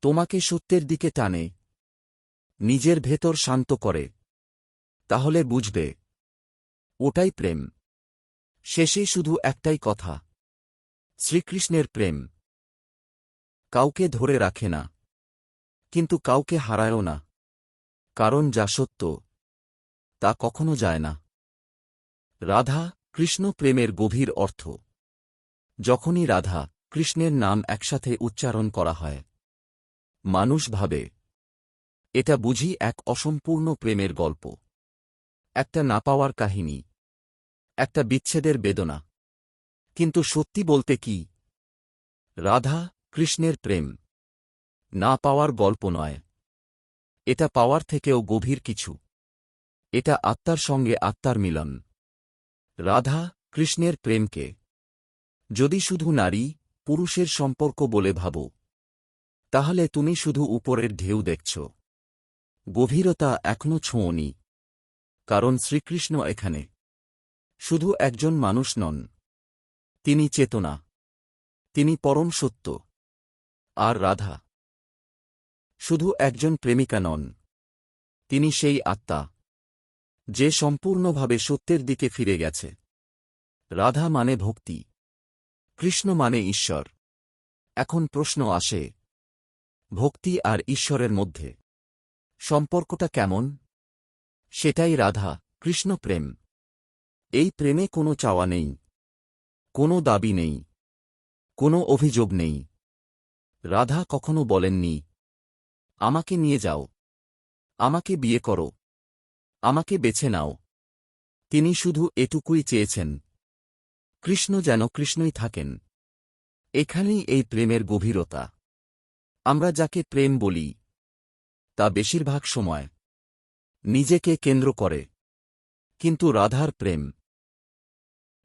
[SPEAKER 1] তোমাকে সত্যের দিকে টানে, নিজের ভেতর শান্ত করে, তাহলে বুঝবে ওটাই প্রেম। শেষে শুধু একটাই কথা, শ্রীকৃষ্ণের প্রেম কাউকে ধরে রাখে না, কিন্তু কাউকে হারায়ও না, কারণ যা সত্য তা কখনো যায় না। রাধা কৃষ্ণ প্রেমের গভীর অর্থ। যখনই রাধা কৃষ্ণের নাম একসাথে উচ্চারণ করা হয়, মানুষ ভাবে এটা বুঝি এক অসম্পূর্ণ প্রেমের গল্প, একটা না পাওয়ার কাহিনী, একটা বিচ্ছেদের বেদনা। কিন্তু সত্যি বলতে কি, রাধা কৃষ্ণের প্রেম না পাওয়ার গল্প নয়, এটা পাওয়ার থেকেও গভীর কিছু। এটা আত্মার সঙ্গে আত্মার মিলন। রাধা কৃষ্ণের প্রেমকে যদি শুধু নারী পুরুষের সম্পর্ক বলে ভাবো, তাহলে তুমি শুধু উপরের ঢেউ দেখছ, গভীরতা এখনো ছোঁয়নি। কারণ শ্রীকৃষ্ণ এখানে শুধু একজন মানুষ নন, তিনি চেতনা, তিনি পরম সত্য। আর রাধা শুধু একজন প্রেমিকা নন, তিনি সেই আত্মা যে সম্পূর্ণভাবে সত্যের দিকে ফিরে গেছে। রাধা মানে ভক্তি, কৃষ্ণ মানে ঈশ্বর। এখন প্রশ্ন আসে, ভক্তি আর ঈশ্বরের মধ্যে সম্পর্কটা কেমন? সেটাই রাধা কৃষ্ণ প্রেম। এই প্রেমে কোনো চাওয়া নেই, কোনো দাবি নেই, কোনো অভিযোগ নেই। রাধা কখনো বলেননি, আমাকে নিয়ে যাও, আমাকে বিয়ে করো, আমাকে বেছে নাও। তিনি শুধু এটুকুই চেয়েছেন, কৃষ্ণ যেন কৃষ্ণই থাকেন। এখানেই এই প্রেমের গভীরতা। আমরা যাকে প্রেম বলি, তা বেশিরভাগ সময় নিজেকে কেন্দ্র করে, কিন্তু রাধার প্রেম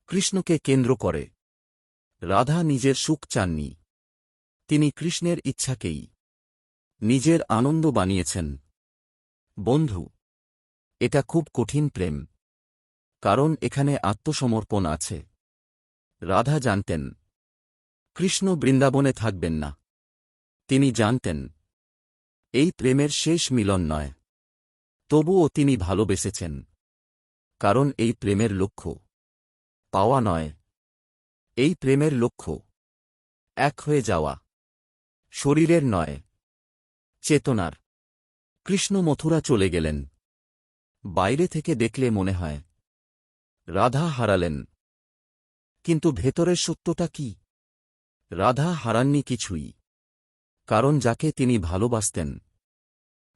[SPEAKER 1] কৃষ্ণকে কেন্দ্র করে। রাধা নিজের সুখ চাননি, তিনি কৃষ্ণের ইচ্ছাকেই নিজের আনন্দ বানিয়েছেন। বন্ধু, এটা খুব কঠিন প্রেম, কারণ এখানে আত্মসমর্পণ আছে। রাধা জানতেন কৃষ্ণ বৃন্দাবনে থাকবেন না। তিনি জানতেন এই প্রেমের শেষ মিলন নয়, তবুও তিনি ভালোবেসেছেন। কারণ এই প্রেমের লক্ষ্য পাওয়া নয়, এই প্রেমের লক্ষ্য এক হয়ে যাওয়া, শরীরের নয়, চেতনার। কৃষ্ণ মথুরা চলে গেলেন। বাইরে থেকে দেখলে মনে হয় রাধা হারালেন, কিন্তু ভেতরের সত্যটা কি? রাধা হারাননি কিছুই, কারণ যাকে তিনি ভালোবাসতেন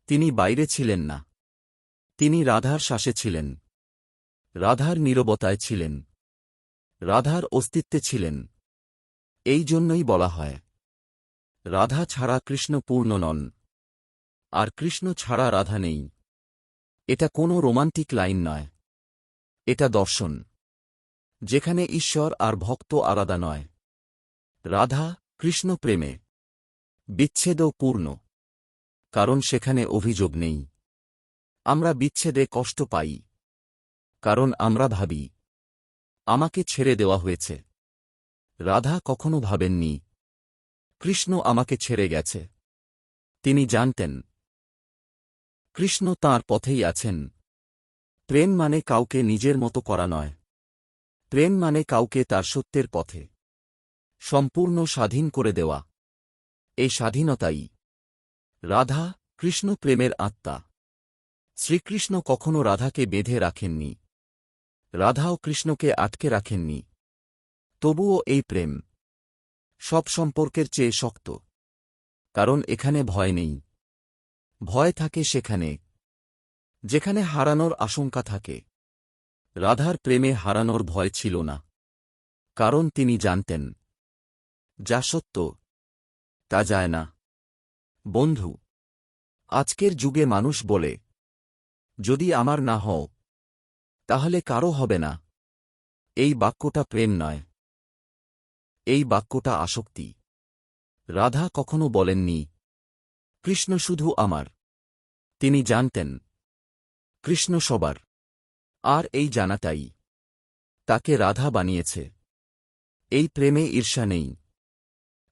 [SPEAKER 1] তিনি বাইরে ছিলেন না, তিনি রাধার শ্বাসে ছিলেন, রাধার নীরবতায় ছিলেন, রাধার অস্তিত্বে ছিলেন। এই জন্যই বলা হয়, রাধা ছাড়া কৃষ্ণ পূর্ণ নন, আর কৃষ্ণ ছাড়া রাধা নেই। এটা কোনো রোমান্টিক লাইন নয়, এটা দর্শন, যেখানে ঈশ্বর আর ভক্ত আলাদা নয়, রাধা কৃষ্ণ প্রেমে বিচ্ছেদও পূর্ণ, কারণ সেখানে অভিযোগ নেই। আমরা বিচ্ছেদে কষ্ট পাই, কারণ আমরা ভাবি আমাকে ছেড়ে দেওয়া হয়েছে। রাধা কখনো ভাবেননি কৃষ্ণ আমাকে ছেড়ে গেছে। তিনি জানতেন কৃষ্ণ তাঁর পথেই আছেন। প্রেম মানে কাউকে নিজের মতো করা নয়। প্রেম মানে কাউকে তার সত্যের পথে সম্পূর্ণ স্বাধীন করে দেওয়া। এই স্বাধীনতাই রাধা কৃষ্ণ প্রেমের আত্মা। শ্রীকৃষ্ণ কখনো রাধাকে বেঁধে রাখেননি, রাধাও কৃষ্ণকে আটকে রাখেননি। তবুও এই প্রেম সব সম্পর্কের চেয়ে শক্ত, কারণ এখানে ভয় নেই। ভয় থাকে সেখানে যেখানে হারানোর আশঙ্কা থাকে। রাধার প্রেমে হারানোর ভয় ছিল না, কারণ তিনি জানতেন যা সত্য তা যায় না। বন্ধু, আজকের যুগে মানুষ বলে যদি আমার না হও তাহলে কারও হবে না। এই বাক্যটা প্রেম নয়, এই বাক্যটা আসক্তি। রাধা কখনো বলেননি কৃষ্ণ শুধু আমার। তিনি জানতেন কৃষ্ণ সবার। আর এই জানাটাই তাকে রাধা বানিয়েছে। এই প্রেমে ঈর্ষা নেই,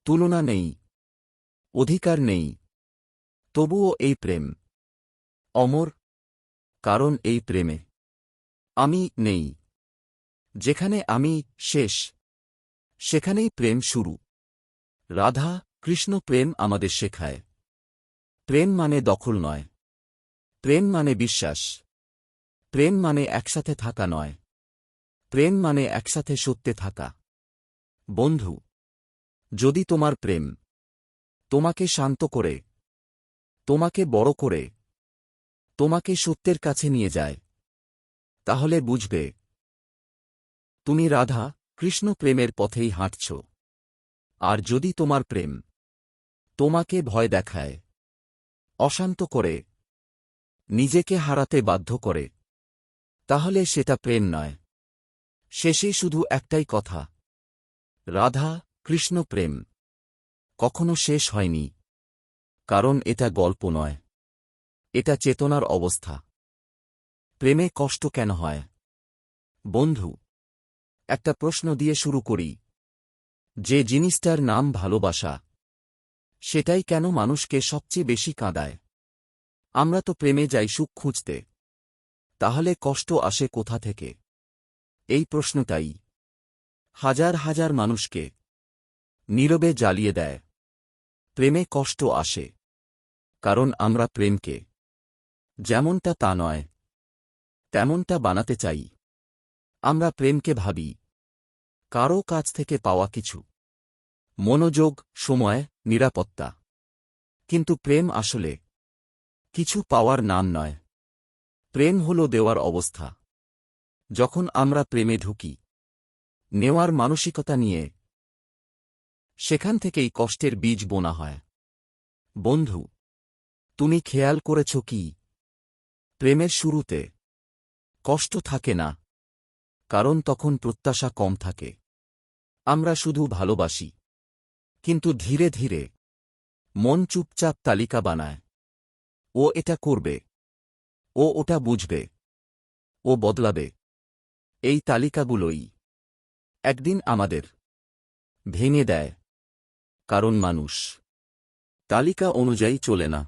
[SPEAKER 1] তুলনা নেই, অধিকার নেই। তবুও এই প্রেম অমর, কারণ এই প্রেমে আমি নেই। যেখানে আমি শেষ, সেখানেই প্রেম শুরু। রাধা কৃষ্ণ প্রেম আমাদের শেখায় প্রেম মানে দখল নয়, প্রেম মানে বিশ্বাস। প্রেম মানে একসাথে থাকা নয়, প্রেম মানে একসাথে সত্যে থাকা। বন্ধু, যদি তোমার প্রেম তোমাকে শান্ত করে, তোমাকে বড় করে, তোমাকে সত্যের কাছে নিয়ে যায়, তাহলে বুঝবে তুমি রাধা কৃষ্ণ প্রেমের পথেই হাঁটছ। আর যদি তোমার প্রেম তোমাকে ভয় দেখায়, অশান্ত করে, নিজেকে হারাতে বাধ্য করে, তাহলে সেটা প্রেম নয়। শেষে শুধু একটাই কথা, রাধা কৃষ্ণ প্রেম কখনো শেষ হয়নি, কারণ এটা গল্প নয়, এটা চেতনার অবস্থা। প্রেমে কষ্ট কেন হয়? বন্ধু, একটা প্রশ্ন দিয়ে শুরু করি। যে জিনিসটার নাম ভালোবাসা, সেটাই কেন মানুষকে সবচেয়ে বেশি কাঁদায়? আমরা তো প্রেমে যাই সুখ খুঁজতে, তাহলে কষ্ট আসে কোথা থেকে? এই প্রশ্নটাই হাজার হাজার মানুষকে নীরবে জ্বালিয়ে দেয়। প্রেমে কষ্ট আসে কারণ আমরা প্রেমকে যেমনটা তা নয় তেমনটা বানাতে চাই। আমরা প্রেমকে ভাবি কারও কাছ থেকে পাওয়া কিছু, মনোযোগ, সময়, নিরাপত্তা। কিন্তু প্রেম আসলে কিছু পাওয়ার নাম নয়। প্রেম হল দেওয়ার অবস্থা। যখন আমরা প্রেমে ঢুকি নেওয়ার মানসিকতা নিয়ে, সেখান থেকেই কষ্টের বীজ বোনা হয়। বন্ধু, তুমি খেয়াল করেছ কি প্রেমের শুরুতে কষ্ট থাকে না, কারণ তখন প্রত্যাশা কম থাকে। আমরা শুধু ভালোবাসি, কিন্তু ধীরে ধীরে মন চুপচাপ তালিকা বানায়। ও এটা করবে, ও ওটা বুঝবে, ও বদলাবে। এই তালিকাগুলোই একদিন আমাদের ভেঙে দেয়, কারণ মানুষ তালিকা অনুযায়ী চলে না।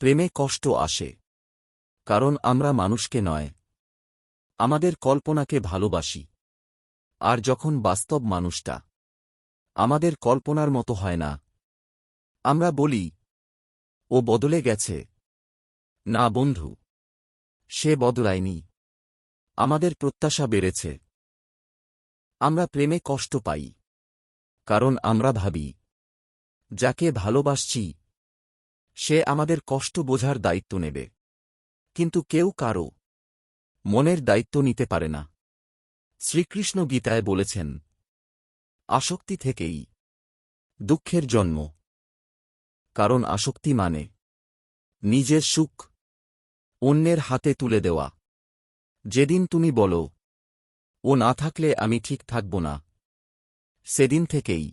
[SPEAKER 1] প্রেমে কষ্ট আসে কারণ আমরা মানুষকে নয়, আমাদের কল্পনাকে ভালোবাসি। আর যখন বাস্তব মানুষটা আমাদের কল্পনার মতো হয় না, আমরা বলি ও বদলে গেছে। না বন্ধু, সে বদলায়নি, আমাদের প্রত্যাশা বেড়েছে। আমরা প্রেমে কষ্ট পাই কারণ আমরা ভাবি যাকে ভালোবাসছি সে আমাদের কষ্ট বোঝার দায়িত্ব নেবে। কিন্তু কেউ কারও মনের দায়িত্ব নিতে পারে না। শ্রীকৃষ্ণ গীতায় বলেছেন, আসক্তি থেকেই দুঃখের জন্ম। কারণ আসক্তি মানে নিজের সুখ অন্যের হাতে তুলে দেওয়া। যেদিন তুমি বলো ও না থাকলে আমি ঠিক থাকব না, সেদিন থেকেই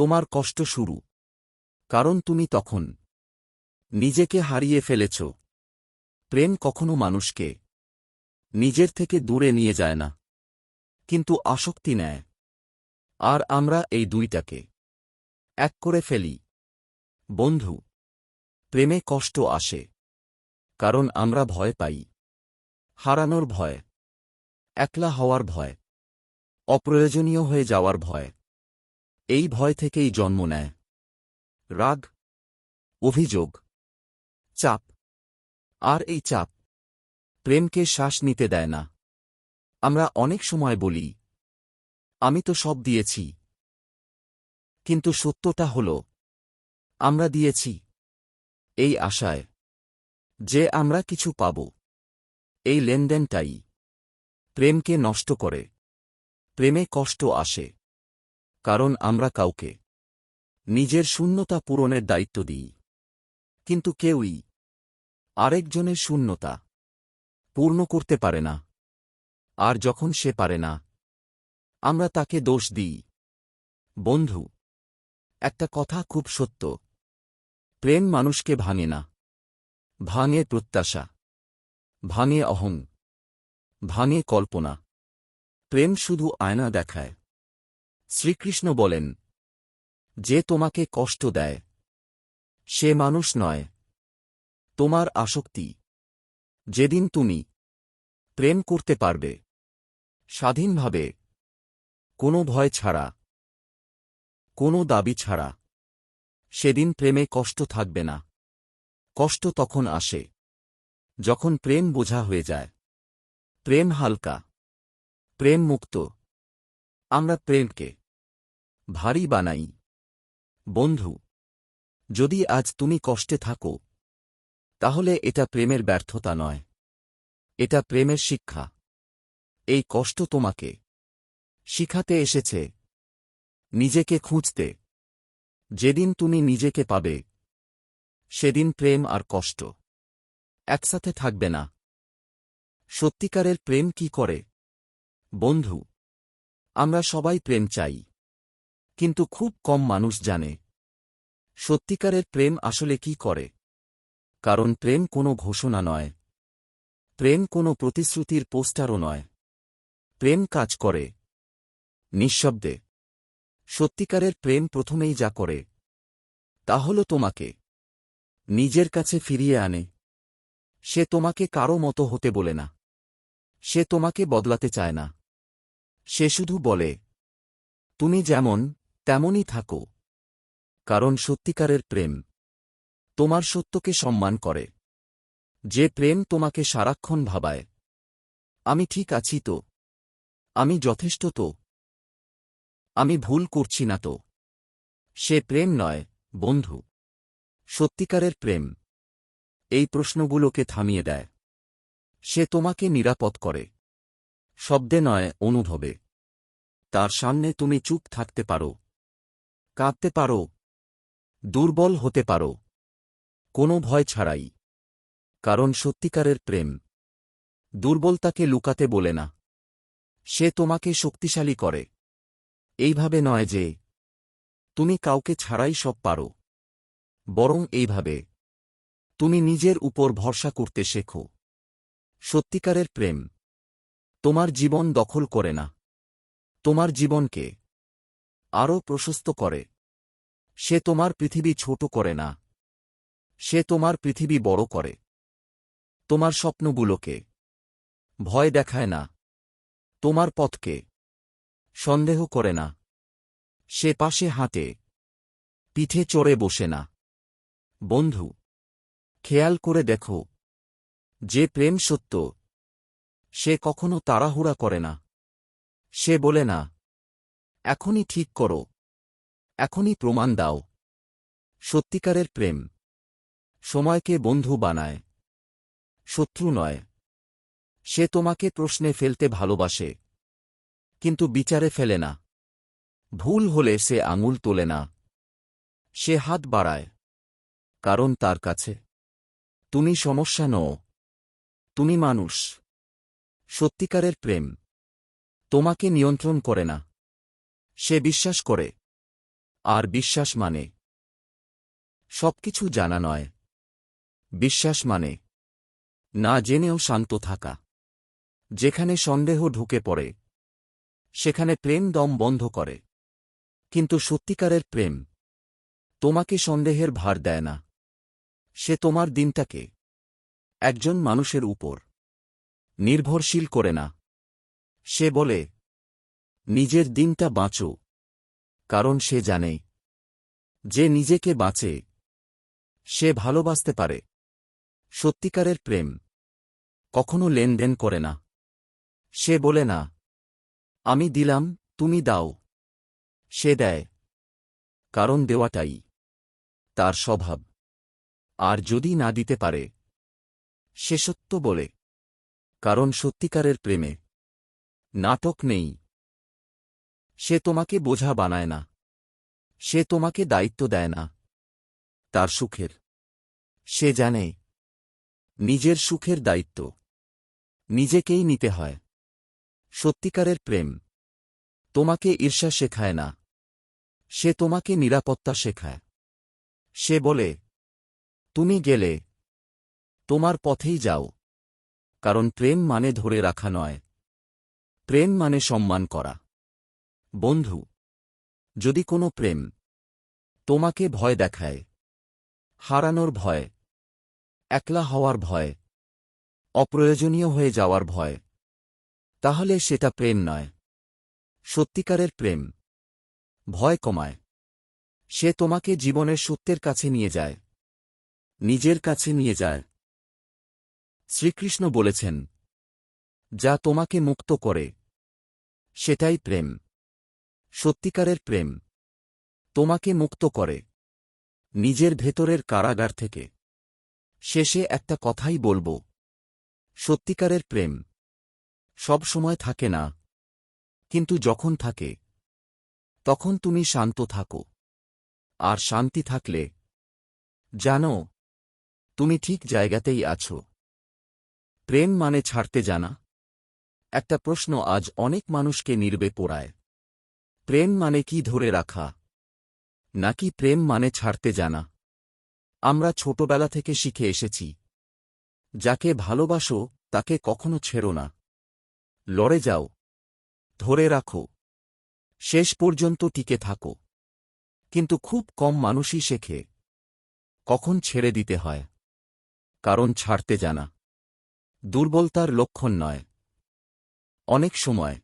[SPEAKER 1] তোমার কষ্ট শুরু, কারণ তুমি তখন নিজেকে হারিয়ে ফেলেছ। প্রেম কখনো মানুষকে নিজের থেকে দূরে নিয়ে যায় না, কিন্তু আসক্তি নেয়। আর আমরা এই দুইটাকে এক করে ফেলি। বন্ধু, প্রেমে কষ্ট আসে কারণ আমরা ভয় পাই। হারানোর ভয়, একলা হওয়ার ভয়, অপ্রয়োজনীয় হয়ে যাওয়ার ভয়। এই ভয় থেকেই জন্ম নেয় রাগ, অভিযোগ, চাপ। আর এই চাপ প্রেমকে শ্বাস নিতে দেয় না। আমরা অনেক সময় বলি, আমি তো সব দিয়েছি। কিন্তু সত্যটা হল, আমরা দিয়েছি এই আশায় যে আমরা কিছু পাব। এই লেনদেনটাই প্রেমকে নষ্ট করে। প্রেমে কষ্ট আসে কারণ আমরা কাউকে নিজের শূন্যতা পূরণের দায়িত্ব দিই, কিন্তু কেউই আরেকজনের শূন্যতা পূর্ণ করতে পারে না। আর যখন সে পারে না, আমরা তাকে দোষ দিই। বন্ধু, একটা কথা খুব সত্য, প্রেম মানুষকে ভাঙে না। ভাঙে প্রত্যাশা, ভাঙে অহং, ভাঙে কল্পনা। প্রেম শুধু আয়না দেখায়। শ্রীকৃষ্ণ বলেন, যে তোমাকে কষ্ট দেয় সে মানুষ নয়। তোমার আসক্তি, যেদিন তুমি প্রেম করতে পারবে স্বাধীনভাবে, কোনো ভয় ছাড়া, কোনো দাবি ছাড়া, সেদিন প্রেমে কষ্ট থাকবে না। কষ্ট তখন আসে যখন প্রেম বোঝা হয়ে যায়, প্রেম হালকা, প্রেম মুক্ত। আমরা প্রেমকে ভারী বানাই। বন্ধু, যদি আজ তুমি কষ্টে থাকো, তাহলে এটা প্রেমের ব্যর্থতা নয়, এটা প্রেমের শিক্ষা। এই কষ্ট তোমাকে শিখাতে এসেছে নিজেকে খুঁজতে। যেদিন তুমি নিজেকে পাবে, সেদিন প্রেম আর কষ্ট একসাথে থাকবে না। সত্যিকারের প্রেম কি করে? বন্ধু, আমরা সবাই প্রেম চাই, কিন্তু খুব কম মানুষ জানে সত্যিকারের প্রেম আসলে কি করে। কারণ প্রেম কোনো ঘোষণা নয়, প্রেম কোনো প্রতিশ্রুতির পোস্টারও নয়। প্রেম কাজ করে নিঃশব্দে। সত্যিকারের প্রেম প্রথমেই যা করে তা হল তোমাকে নিজের কাছে ফিরিয়ে আনে। সে তোমাকে কারো মতো হতে বলে না, সে তোমাকে বদলাতে চায় না। সে শুধু বলে, তুমি যেমন তেমনই থাকো। কারণ সত্যিকারের প্রেম তোমার সত্যকে সম্মান করে। যে প্রেম তোমাকে সারাক্ষণ ভাবায়, আমি ঠিক আছি তো, আমি যথেষ্ট তো, আমি ভুল করছি না তো, সে প্রেম নয় বন্ধু। সত্যিকারের প্রেম এই প্রশ্নগুলোকে থামিয়ে দেয়। সে তোমাকে নিরাপদ করে, শব্দে নয় অনুভবে। তার সামনে তুমি চুপ থাকতে পারো, কাঁদতে পারো, দুর্বল হতে পারো, কোনো ভয় ছাড়াই। কারণ সত্যিকারের প্রেম দুর্বলতাকে লুকাতে বলে না, সে তোমাকে শক্তিশালী করে। এইভাবে নয় যে তুমি কাউকে ছাড়াই সব পারো, বরং এইভাবে তুমি নিজের উপর ভরসা করতে শেখো। সত্যিকারের প্রেম তোমার জীবন দখল করে না, তোমার জীবনকে আরও প্রশস্ত করে। সে তোমার পৃথিবী ছোট করে না, সে তোমার পৃথিবী বড় করে। তোমার স্বপ্নগুলোকে ভয় দেখায় না, তোমার পথকে সন্দেহ করে না। সে পাশে হাঁটে, পিঠে চড়ে বসে না। বন্ধু, খেয়াল করে দেখো, যে প্রেম সত্য, সে কখনো তাড়াহুড়া করে না। সে বলে না, এখনই ঠিক করো, এখনই প্রমাণ দাও। সত্যিকারের প্রেম সময়কে বন্ধু বানায়, শত্রু নয়। সে তোমাকে প্রশ্নে ফেলতে ভালোবাসে, কিন্তু বিচারে ফেলে না। ভুল হলে সে আঙুল তোলে না, সে হাত বাড়ায়। কারণ তার কাছে তুমি সমস্যা নও, তুমি মানুষ। সত্যিকারের প্রেম তোমাকে নিয়ন্ত্রণ করে না, সে বিশ্বাস করে আর বিশ্বাস মানে সবকিছু জানা নয়। বিশ্বাস মানে না জেনেও শান্ত থাকা। যেখানে সন্দেহ ঢুকে পড়ে সেখানে প্রেম দম বন্ধ করে। কিন্তু সত্যিকারের প্রেম তোমাকে সন্দেহের ভার দেয় না। সে তোমার দিনটাকে একজন মানুষের উপর নির্ভরশীল করে না। সে বলে, নিজের দিনটা বাঁচো, কারণ সে জানে যে নিজেকে বাঁচে সে ভালোবাসতে পারে। সত্যিকারের প্রেম কখনো লেনদেন করে না। সে বলে না, আমি দিলাম, তুমি দাও। সে দেয়, কারণ দেওয়াটাই তার স্বভাব। আর যদি না দিতে পারে সে সত্য বলে, কারণ সত্যিকারের প্রেমে নাটক নেই। সে তোমাকে বোঝা বানায় না। সে তোমাকে দায়িত্ব দেয় না তার সুখের। সে জানে নিজের সুখের দায়িত্ব নিজেকেই নিতে হয়। সত্যিকারের প্রেম তোমাকে ঈর্ষা শেখায় না। সে তোমাকে নিরাপত্তা শেখায়। সে বলে, তুমি গেলে তোমার পথেই যাও। কারণ প্রেম মানে ধরে রাখা নয়। প্রেম মানে সম্মান করা। বন্ধু, যদি কোনো প্রেম তোমাকে ভয় দেখায়, হারানোর ভয়, একলা হওয়ার ভয়, অপ্রয়োজনীয় হয়ে যাওয়ার ভয়, তাহলে সেটা প্রেম নয়। সত্যিকারের প্রেম ভয় কমায়। সে তোমাকে জীবনের সত্যের কাছে নিয়ে যায়, নিজের কাছে নিয়ে যায়। শ্রীকৃষ্ণ বলেছেন, যা তোমাকে মুক্ত করে সেটাই প্রেম। সত্যিকারের প্রেম তোমাকে মুক্ত করে নিজের ভেতরের কারাগার থেকে। শেষে একটা কথাই বলবো, সত্যিকারের প্রেম সব সময় থাকে না, কিন্তু যখন থাকে তখন তুমি শান্ত থাকো। আর শান্তি থাকলে জানো তুমি ঠিক জায়গাতেই আছো। প্রেম মানে ছাড়তে জানা। একটা প্রশ্ন আজ অনেক মানুষকে নির্বে পোড়ায়। প্রেম মানে কি ধরে রাখা, নাকি প্রেম মানে ছাড়তে জানা? আমরা ছোটবেলা থেকে শিখে এসেছি, যাকে ভালোবাসো তাকে কখনো ছেড়ো না। লড়ে যাও, ধরে রাখো, শেষ পর্যন্ত টিকে থাকো। কিন্তু খুব কম মানুষই শেখে কখন ছেড়ে দিতে হয়। কারণ ছাড়তে জানা দুর্বলতার লক্ষণ নয়। অনেক সময়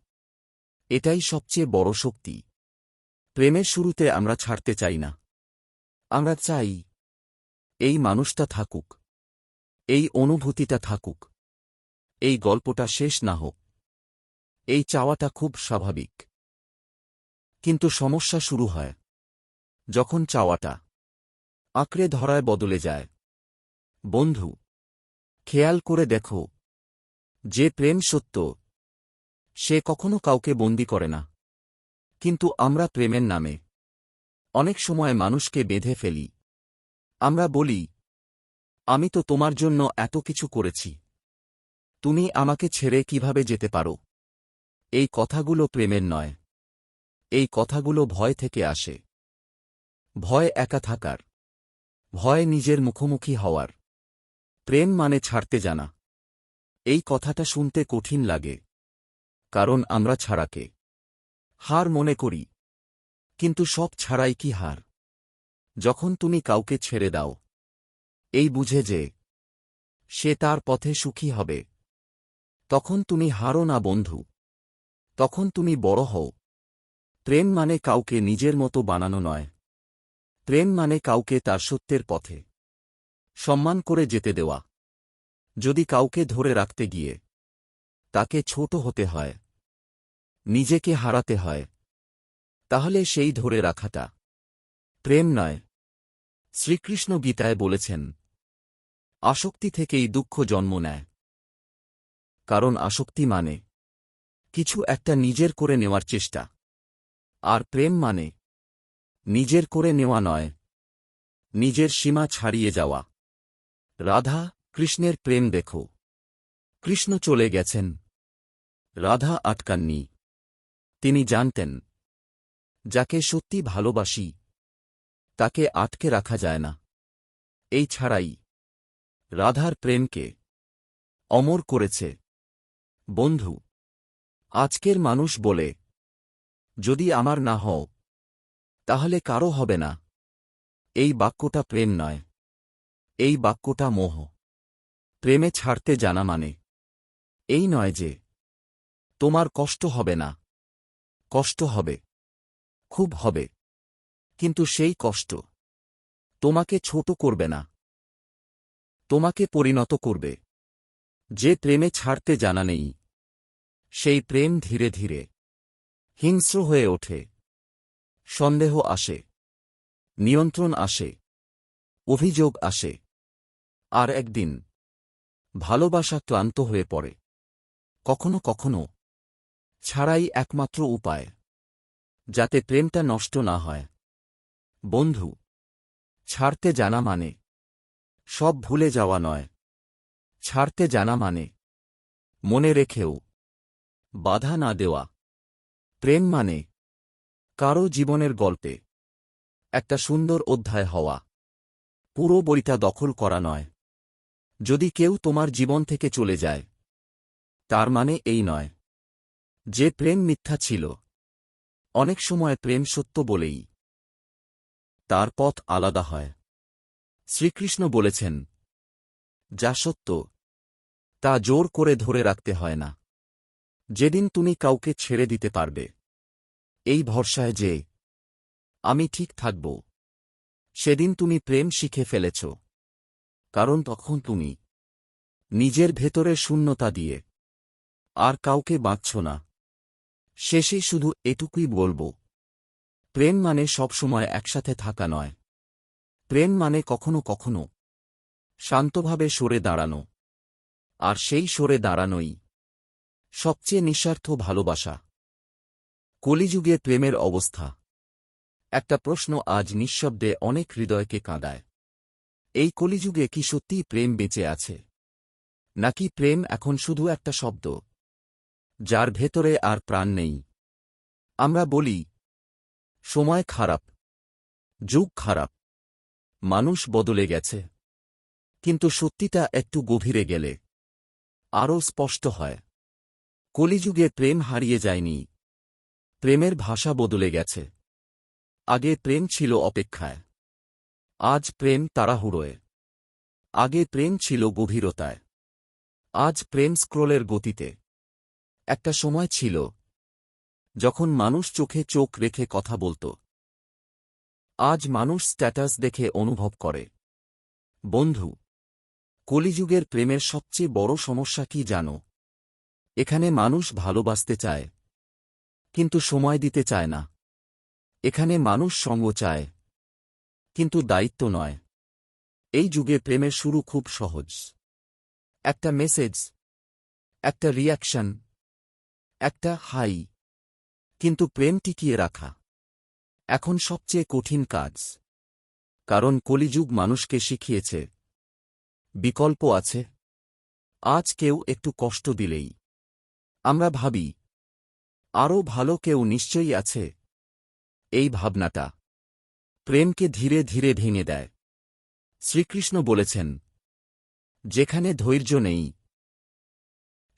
[SPEAKER 1] এটাই সবচেয়ে বড় শক্তি। প্রেমের শুরুতে আমরা ছাড়তে চাই না। আমরা চাই এই মানুষটা থাকুক, এই অনুভূতিটা থাকুক, এই গল্পটা শেষ না হোক। এই চাওয়াটা খুব স্বাভাবিক। কিন্তু সমস্যা শুরু হয় যখন চাওয়াটা আঁকড়ে ধরায় বদলে যায়। বন্ধু, খেয়াল করে দেখো, যে প্রেম সত্য সে কখনো কাউকে বন্দি করে না। কিন্তু আমরা প্রেমের নামে অনেক সময় মানুষকে বেঁধে ফেলি। আমরা বলি, আমি তো তোমার জন্য এত কিছু করেছি, তুমি আমাকে ছেড়ে কিভাবে যেতে পারো? এই কথাগুলো প্রেমের নয়। এই কথাগুলো ভয় থেকে আসে। ভয় একা থাকার, ভয় নিজের মুখোমুখি হওয়ার। প্রেম মানে ছাড়তে জানা। এই কথাটা শুনতে কঠিন লাগে, কারণ আমরা ছাড়াকে হার মনে করি। কিন্তু সব ছাড়াই কি হার? যখন তুমি কাউকে ছেড়ে দাও এই বুঝে যে সে তার পথে সুখী হবে, তখন তুমি হারো না বন্ধু, তখন তুমি বড় হও। প্রেম মানে কাউকে নিজের মতো বানানো নয়। প্রেম মানে কাউকে তার সত্যের পথে সম্মান করে যেতে দেওয়া। যদি কাউকে ধরে রাখতে গিয়ে তাকে ছোট হতে হয়, নিজেকে হারাতে হয়, তাহলে সেই ধরে রাখাটা প্রেম নয়। শ্রীকৃষ্ণ গীতায় বলেছেন, আসক্তি থেকেই দুঃখ জন্ম নেয়। কারণ আসক্তি মানে কিছু একটা নিজের করে নেওয়ার চেষ্টা। আর প্রেম মানে নিজের করে নেওয়া নয়, নিজের সীমা ছাড়িয়ে যাওয়া। রাধা কৃষ্ণের প্রেম দেখো। কৃষ্ণ চলে গেছেন, রাধা আটকাননি। তিনি জানতেন, যাকে সত্যি ভালোবাসি তাকে আটকে রাখা যায় না। এই ছাড়াই রাধার প্রেমকে অমর করেছে। বন্ধু, আজকের মানুষ বলে, যদি আমার না হও তাহলে কারও হবে না। এই বাক্যটা প্রেম নয়, এই বাক্যটা মোহ। প্রেমে ছাড়তে জানা মানে এই নয় যে তোমার কষ্ট হবে না। কষ্ট হবে, খুব হবে, কিন্তু সেই কষ্ট তোমাকে ছোট করবে না, তোমাকে পরিণত করবে। যে প্রেমে ছাড়তে জানা নেই, সেই প্রেম ধীরে ধীরে হিংস্র হয়ে ওঠে। সন্দেহ আসে, নিয়ন্ত্রণ আসে, অভিযোগ আসে, আর একদিন ভালোবাসা ক্লান্ত হয়ে পড়ে। কখনো কখনো ছাড়াই একমাত্র উপায়, যাতে প্রেমটা নষ্ট না হয়। বন্ধু, ছাড়তে জানা মানে সব ভুলে যাওয়া নয়। ছাড়তে জানা মানে মনে রেখেও বাধা না দেওয়া। প্রেম মানে কারো জীবনের গল্পে একটা সুন্দর অধ্যায় হওয়া, পুরো বইটা দখল করা নয়। যদি কেউ তোমার জীবন থেকে চলে যায়, তার মানে এই নয় যে প্রেম মিথ্যা ছিল। অনেক সময় প্রেম সত্য বলেই তার পথ আলাদা হয়। শ্রীকৃষ্ণ বলেছেন, যা সত্য তা জোর করে ধরে রাখতে হয় না। যেদিন তুমি কাউকে ছেড়ে দিতে পারবে এই ভরসায় যে আমি ঠিক থাকব, সেদিন তুমি প্রেম শিখে ফেলেছ। কারণ তখন তুমি নিজের ভেতরের শূন্যতা দিয়ে আর কাউকে বাঁচছ না। শেষে শুধু এটুকুই বলব, প্রেম মানে সবসময় একসাথে থাকা নয়। প্রেম মানে কখনো কখনো শান্তভাবে সরে দাঁড়ানো, আর সেই সরে দাঁড়ানোই সবচেয়ে নিঃস্বার্থ ভালোবাসা। কলিযুগে প্রেমের অবস্থা। একটা প্রশ্ন আজ নিঃশব্দে অনেক হৃদয়কে কাঁদায়। এই কলিযুগে কি সত্যিই প্রেম বেঁচে আছে, নাকি প্রেম এখন শুধু একটা শব্দ যার ভেতরে আর প্রাণ নেই? আমরা বলি, সময় খারাপ, যুগ খারাপ, মানুষ বদলে গেছে। কিন্তু সত্যিটা একটু গভীরে গেলে আরও স্পষ্ট হয়। কলিযুগে প্রেম হারিয়ে যায়নি, প্রেমের ভাষা বদলে গেছে। আগে প্রেম ছিল অপেক্ষায়, আজ প্রেম তাড়াহুড়োয়। আগে প্রেম ছিল গভীরতায়, আজ প্রেম স্ক্রোলের গতিতে। একটা সময় ছিল যখন মানুষ চোখে চোখ রেখে কথা বলত। আজ মানুষ স্ট্যাটাস দেখে অনুভব করে। বন্ধু, কলিযুগের প্রেমের সবচেয়ে বড় সমস্যা কি জানো? এখানে মানুষ ভালোবাসতে চায়, কিন্তু সময় দিতে চায় না। এখানে মানুষ সঙ্গ চায়, কিন্তু দায়িত্ব নয়। এই যুগে প্রেমের শুরু খুব সহজ। একটা মেসেজ, একটা রিয়াকশন, একটা হাই। কিন্তু প্রেম টিকিয়ে রাখা এখন সবচেয়ে কঠিন কাজ। কারণ কলিযুগ মানুষকে শিখিয়েছে, বিকল্প আছে। আজ কেউ একটু কষ্ট দিলেই আমরা ভাবি, আরও ভালো কেউ নিশ্চয়ই আছে। এই ভাবনাটা প্রেমকে ধীরে ধীরে ভেঙে দেয়। শ্রীকৃষ্ণ বলেছেন, যেখানে ধৈর্য নেই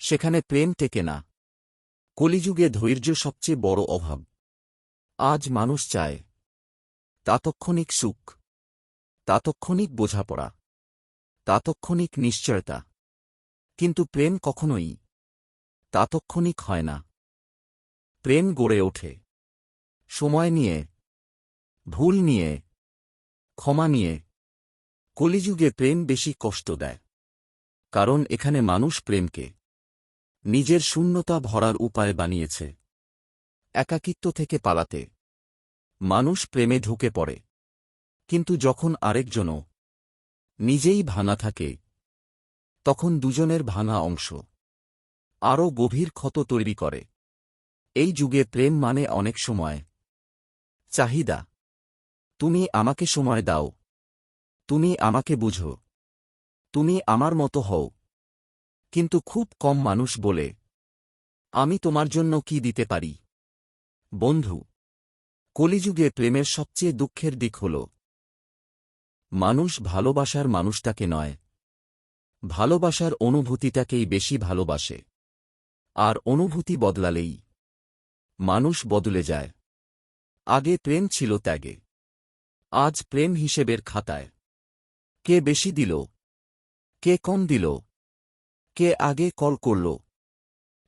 [SPEAKER 1] সেখানে প্রেম টেকে না। কলিযুগে ধৈর্য সবচেয়ে বড় অভাব। আজ মানুষ চায় তাৎক্ষণিক সুখ, তাৎক্ষণিক বোঝাপড়া, তাৎক্ষণিক নিশ্চয়তা। কিন্তু প্রেম কখনোই তাৎক্ষণিক হয় না। প্রেম গড়ে ওঠে সময় নিয়ে, ভুল নিয়ে, ক্ষমা নিয়ে। কলিযুগে প্রেম বেশি কষ্ট দেয়, কারণ এখানে মানুষ প্রেমকে নিজের শূন্যতা ভরার উপায় বানিয়েছে। একাকিত্ব থেকে পালাতে মানুষ প্রেমে ঢুকে পড়ে। কিন্তু যখন আরেকজনও নিজেই ভাঙা থাকে, তখন দুজনের ভাঙা অংশ আরও গভীর ক্ষত তৈরি করে। এই যুগে প্রেম মানে অনেক সময় চাহিদা। তুমি আমাকে সময় দাও, তুমি আমাকে বুঝো, তুমি আমার মতো হও। কিন্তু খুব কম মানুষ বলে, আমি তোমার জন্য কি দিতে পারি? বন্ধু, কলিযুগে প্রেমের সবচেয়ে দুঃখের দিক হল মানুষ ভালোবাসার মানুষটাকে নয়, ভালোবাসার অনুভূতিটাকেই বেশি ভালোবাসে। আর অনুভূতি বদলালেই মানুষ বদলে যায়। আগে প্রেম ছিল ত্যাগে, আজ প্রেম হিসেবের খাতায়। কে বেশি দিল, কে কম দিল, কে আগে কল করল,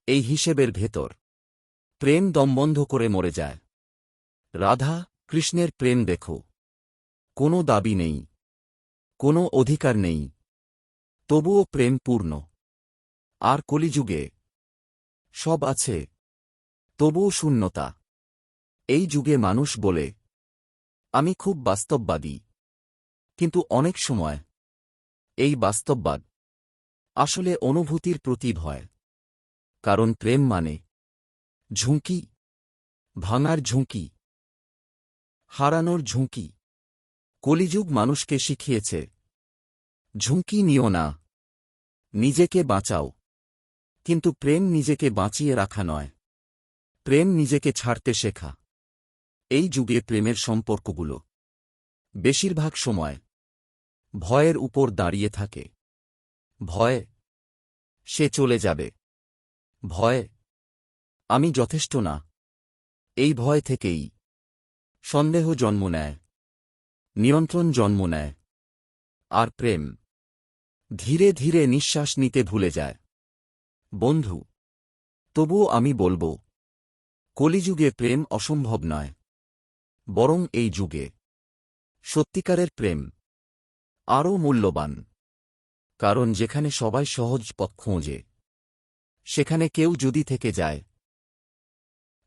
[SPEAKER 1] এই হিসেবের ভেতর প্রেম দমবন্ধ করে মরে যায়। রাধা কৃষ্ণের প্রেম দেখো, কোনো দাবি নেই, কোনো অধিকার নেই, তবুও প্রেম পূর্ণ। আর কলিযুগে সব আছে, তবুও শূন্যতা। এই যুগে মানুষ বলে, আমি খুব বাস্তববাদী, কিন্তু অনেক সময় এই বাস্তববাদ আসলে অনুভূতির প্রতি ভয়। কারণ প্রেম মানে ঝুঁকি, ভাঙার ঝুঁকি, হারানোর ঝুঁকি। কলিযুগ মানুষকে শিখিয়েছে, ঝুঁকি নিও না, নিজেকে বাঁচাও। কিন্তু প্রেম নিজেকে বাঁচিয়ে রাখা নয়, প্রেম নিজেকে ছাড়তে শেখা। এই যুগে প্রেমের সম্পর্কগুলো বেশিরভাগ সময় ভয়ের উপর দাঁড়িয়ে থাকে। ভয় সে চলে যাবে, ভয় আমি যথেষ্ট না। এই ভয় থেকেই সন্দেহ জন্ম নেয়, নিয়ন্ত্রণ জন্ম নেয়, আর প্রেম ধীরে ধীরে নিঃশ্বাস নিতে ভুলে যায়। বন্ধু, তবুও আমি বলবো, কলিযুগে প্রেম অসম্ভব নয়, বরং এই যুগে সত্যিকারের প্রেম আরও মূল্যবান। কারণ যেখানে সবাই সহজ পথ খোঁজে, সেখানে কেউ যদি থেকে যায়,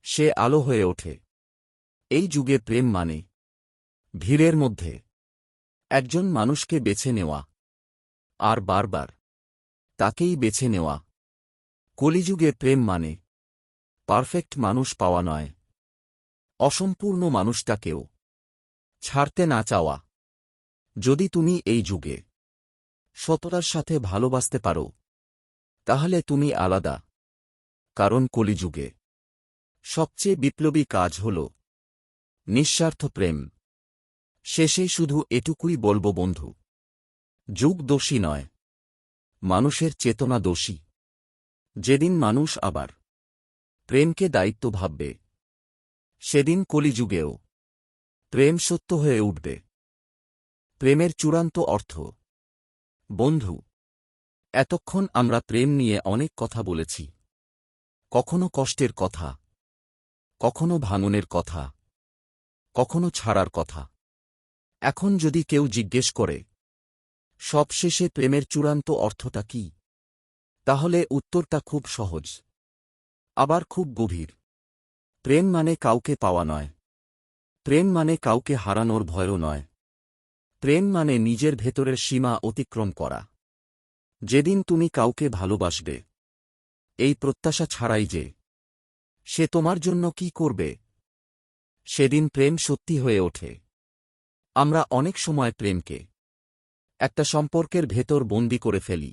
[SPEAKER 1] সে আলো হয়ে ওঠে। এই যুগে প্রেম মানে ভিড়ের মধ্যে একজন মানুষকে বেছে নেওয়া, আর বারবার তাকেই বেছে নেওয়া। কলিযুগে প্রেম মানে পারফেক্ট মানুষ পাওয়া নয়, অসম্পূর্ণ মানুষটাকেও ছাড়তে না চাওয়া। যদি তুমি এই যুগে সততার সাথে ভালোবাসতে পারো, তাহলে তুমি আলাদা। কারণ কলিযুগে সবচেয়ে বিপ্লবী কাজ হল নিঃস্বার্থ প্রেম। শেষে শুধু এটুকুই বলবো বন্ধু, যুগ দোষী নয়, মানুষের চেতনা দোষী। যেদিন মানুষ আবার প্রেমকে দায়িত্ব ভাববে, সেদিন কলিযুগেও প্রেম সত্য হয়ে উঠবে। প্রেমের চূড়ান্ত অর্থ। বন্ধু, এতক্ষণ আমরা প্রেম নিয়ে অনেক কথা বলেছি। কখনো কষ্টের কথা, কখনো ভাঙনের কথা, কখনো ছাড়ার কথা। এখন যদি কেউ জিজ্ঞেস করে, সবশেষে প্রেমের চূড়ান্ত অর্থটা কি, তাহলে উত্তরটা খুব সহজ, আবার খুব গভীর। প্রেম মানে কাউকে পাওয়া নয়, প্রেম মানে কাউকে হারানোর ভয়ও নয়, প্রেম মানে নিজের ভেতরের সীমা অতিক্রম করা। যেদিন তুমি কাউকে ভালোবাসবে, এই প্রত্যাশা ছাড়াই যে সে তোমার জন্য কি করবে, সেদিন প্রেম সত্যি হয়ে ওঠে। আমরা অনেক সময় প্রেমকে একটা সম্পর্কের ভেতর বন্দী করে ফেলি।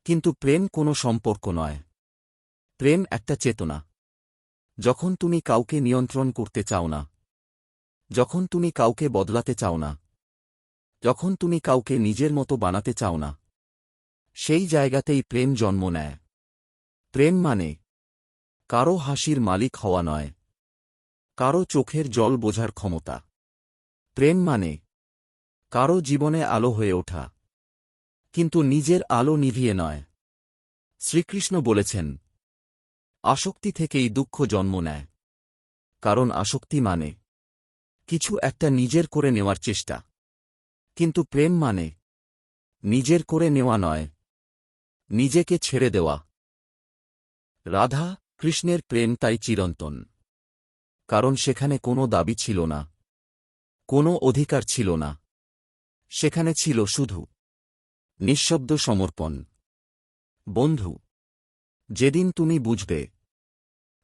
[SPEAKER 1] কিন্তু প্রেম কোনো সম্পর্ক নয়, প্রেম একটা চেতনা। যখন তুমি কাউকে নিয়ন্ত্রণ করতে চাও না, যখন তুমি কাউকে বদলাতে চাও না, যখন তুমি কাউকে নিজের মতো বানাতে চাও না, সেই জায়গাতেই প্রেম জন্ম নেয়। প্রেম মানে কারো হাসির মালিক হওয়া নয়, কারো চোখের জল বোঝার ক্ষমতা। প্রেম মানে কারো জীবনে আলো হয়ে ওঠা, কিন্তু নিজের আলো নিভিয়ে নয়। শ্রীকৃষ্ণ বলেছেন, আসক্তি থেকেই দুঃখ জন্ম নেয়। কারণ আসক্তি মানে কিছু একটা নিজের করে নেওয়ার চেষ্টা, কিন্তু প্রেম মানে নিজের করে নেওয়া নয়, নিজেকে ছেড়ে দেওয়া। রাধা কৃষ্ণের প্রেম তাই চিরন্তন, কারণ সেখানে কোনো দাবি ছিল না, কোনো অধিকার ছিল না, সেখানে ছিল শুধু নিঃশব্দ সমর্পণ। বন্ধু, যেদিন তুমি বুঝবে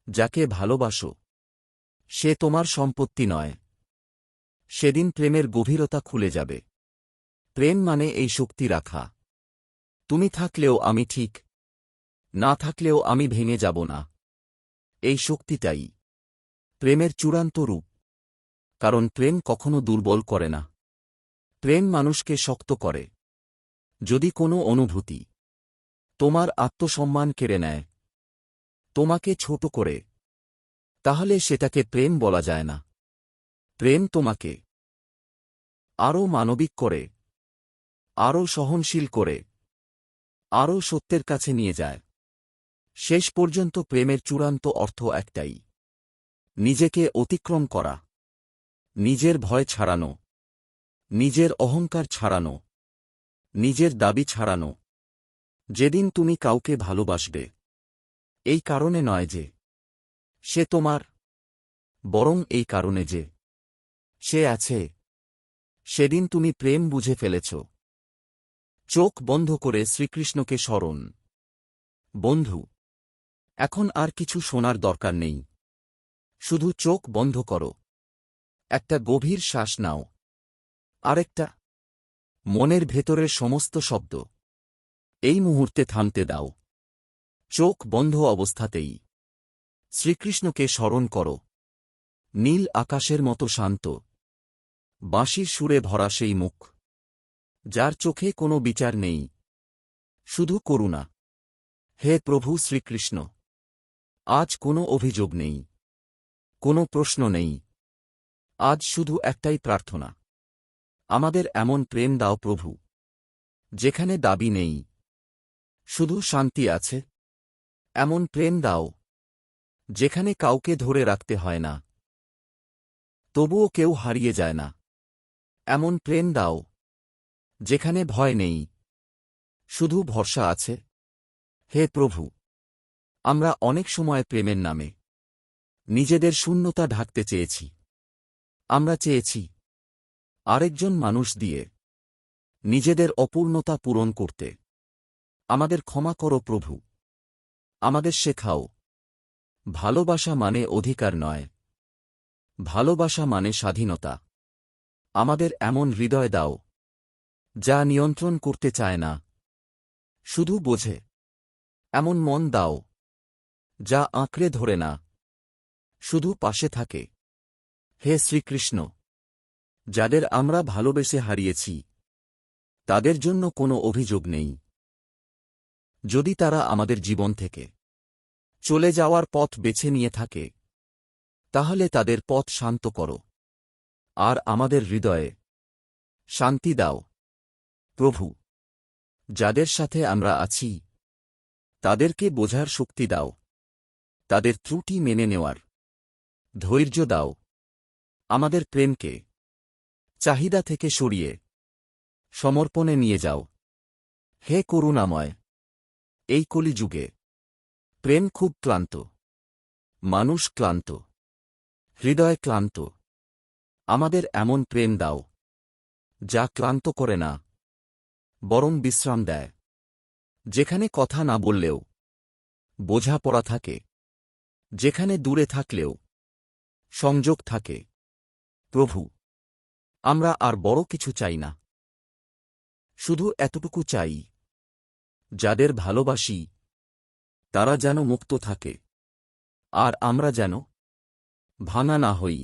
[SPEAKER 1] যাকে ভালোবাসো সে তোমার সম্পত্তি নয়, সেদিন প্রেমের গভীরতা খুলে যাবে। প্রেম মানে এই শক্তি রাখা, তুমি থাকলেও আমি ঠিক, না থাকলেও আমি ভেঙে যাব না। এই শক্তিটাই প্রেমের চূড়ান্ত রূপ। কারণ প্রেম কখনো দুর্বল করে না, প্রেম মানুষকে শক্ত করে। যদি কোনো অনুভূতি তোমার আত্মসম্মান কেড়ে নেয়, তোমাকে ছোট করে, তাহলে সেটাকে প্রেম বলা যায় না। প্রেম তোমাকে আরও মানবিক করে, আরও সহনশীল করে, আরও সত্যের কাছে নিয়ে যায়। শেষ পর্যন্ত প্রেমের চূড়ান্ত অর্থ একটাই, নিজেকে অতিক্রম করা, নিজের ভয় ছাড়ানো, নিজের অহংকার ছাড়ানো, নিজের দাবি ছাড়ানো। যেদিন তুমি কাউকে ভালোবাসবে, এই কারণে নয় যে সে তোমার, বরং এই কারণে যে সে আছে, সেদিন তুমি প্রেম বুঝে ফেলেছ। চোখ বন্ধ করে শ্রীকৃষ্ণকে স্মরণ। বন্ধু, এখন আর কিছু শোনার দরকার নেই। শুধু চোখ বন্ধ করো, একটা গভীর শ্বাস নাও, আরেকটা, মনের ভেতরের সমস্ত শব্দ এই মুহূর্তে থামতে দাও। চোখ বন্ধ অবস্থাতেই শ্রীকৃষ্ণকে স্মরণ করো। নীল আকাশের মতো শান্ত, বাঁশির সুরে ভরা সেই মুখ, যার চোখে কোনো বিচার নেই, শুধু করুণা। হে প্রভু শ্রীকৃষ্ণ, আজ কোনো অভিযোগ নেই, কোনো প্রশ্ন নেই, আজ শুধু একটাই প্রার্থনা। আমাদের এমন প্রেম দাও প্রভু, যেখানে দাবি নেই, শুধু শান্তি আছে। এমন প্রেম দাও, যেখানে কাউকে ধরে রাখতে হয় না, তবুও কেউ হারিয়ে যায় না। এমন প্রেম দাও, যেখানে ভয় নেই, শুধু ভরসা আছে। হে প্রভু, আমরা অনেক সময় প্রেমের নামে নিজেদের শূন্যতা ঢাকতে চেয়েছি। আমরা চেয়েছি আরেকজন মানুষ দিয়ে নিজেদের অপূর্ণতা পূরণ করতে। আমাদের ক্ষমা করো প্রভু, আমাদের শেখাও, ভালোবাসা মানে অধিকার নয়, ভালোবাসা মানে স্বাধীনতা। আমাদের এমন হৃদয় দাও, যা নিয়ন্ত্রণ করতে চায় না, শুধু বোঝে। এমন মন দাও, যা আঁকড়ে ধরে না, শুধু পাশে থাকে। হে শ্রীকৃষ্ণ, যাদের আমরা ভালোবেসে হারিয়েছি, তাদের জন্য কোনো অভিযোগ নেই। যদি তারা আমাদের জীবন থেকে চলে যাওয়ার পথ বেছে নিয়ে থাকে, তাহলে তাদের পথ শান্ত করো, আর আমাদের হৃদয়ে শান্তি দাও। প্রভু, যাদের সাথে আমরা আছি, তাদেরকে বোঝার শক্তি দাও, তাদের ত্রুটি মেনে নেওয়ার ধৈর্য দাও। আমাদের প্রেমকে চাহিদা থেকে সরিয়ে সমর্পণে নিয়ে যাও। হে করুণাময়, এই কলিযুগে প্রেম খুব ক্লান্ত, মানুষ ক্লান্ত, হৃদয় ক্লান্ত। আমাদের এমন প্রেম দাও, যা ক্লান্ত করে না, বরং বিশ্রাম দেয়। যেখানে কথা না বললেও বোঝাপড়া থাকে, যেখানে দূরে থাকলেও সংযোগ থাকে। প্রভু, আমরা আর বড় কিছু চাই না, শুধু এতটুকু চাই, যাদের ভালোবাসি তারা যেন মুক্ত থাকে, আর আমরা যেন ভাঙা না হই।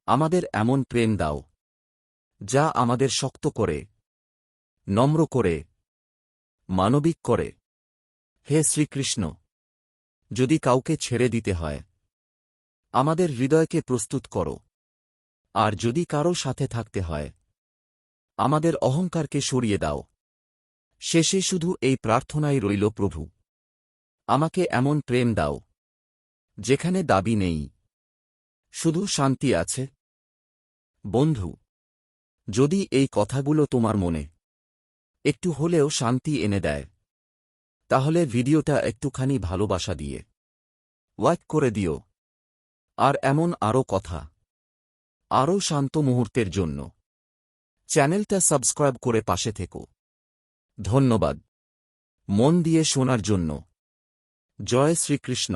[SPEAKER 1] আমাদের এমন প্রেম দাও, যা আমাদের শক্ত করে, নম্র করে, মানবিক করে। হে শ্রীকৃষ্ণ, যদি কাউকে ছেড়ে দিতে হয়, আমাদের হৃদয়কে প্রস্তুত করো, আর যদি কারো সাথে থাকতে হয়, আমাদের অহংকারকে সরিয়ে দাও। শেষে শুধু এই প্রার্থনাই রইল প্রভু, আমাকে এমন প্রেম দাও, যেখানে দাবি নেই, শুধু শান্তি আছে। বন্ধু, যদি এই কথাগুলো তোমার মনে একটু হলেও শান্তি এনে দেয়, তাহলে ভিডিওটা একটুখানি ভালোবাসা দিয়ে লাইক করে দিও। আর এমন আরও কথা, আরও শান্ত মুহূর্তের জন্য চ্যানেলটা সাবস্ক্রাইব করে পাশে থেকো। ধন্যবাদ মন দিয়ে শোনার জন্য। জয় শ্রীকৃষ্ণ।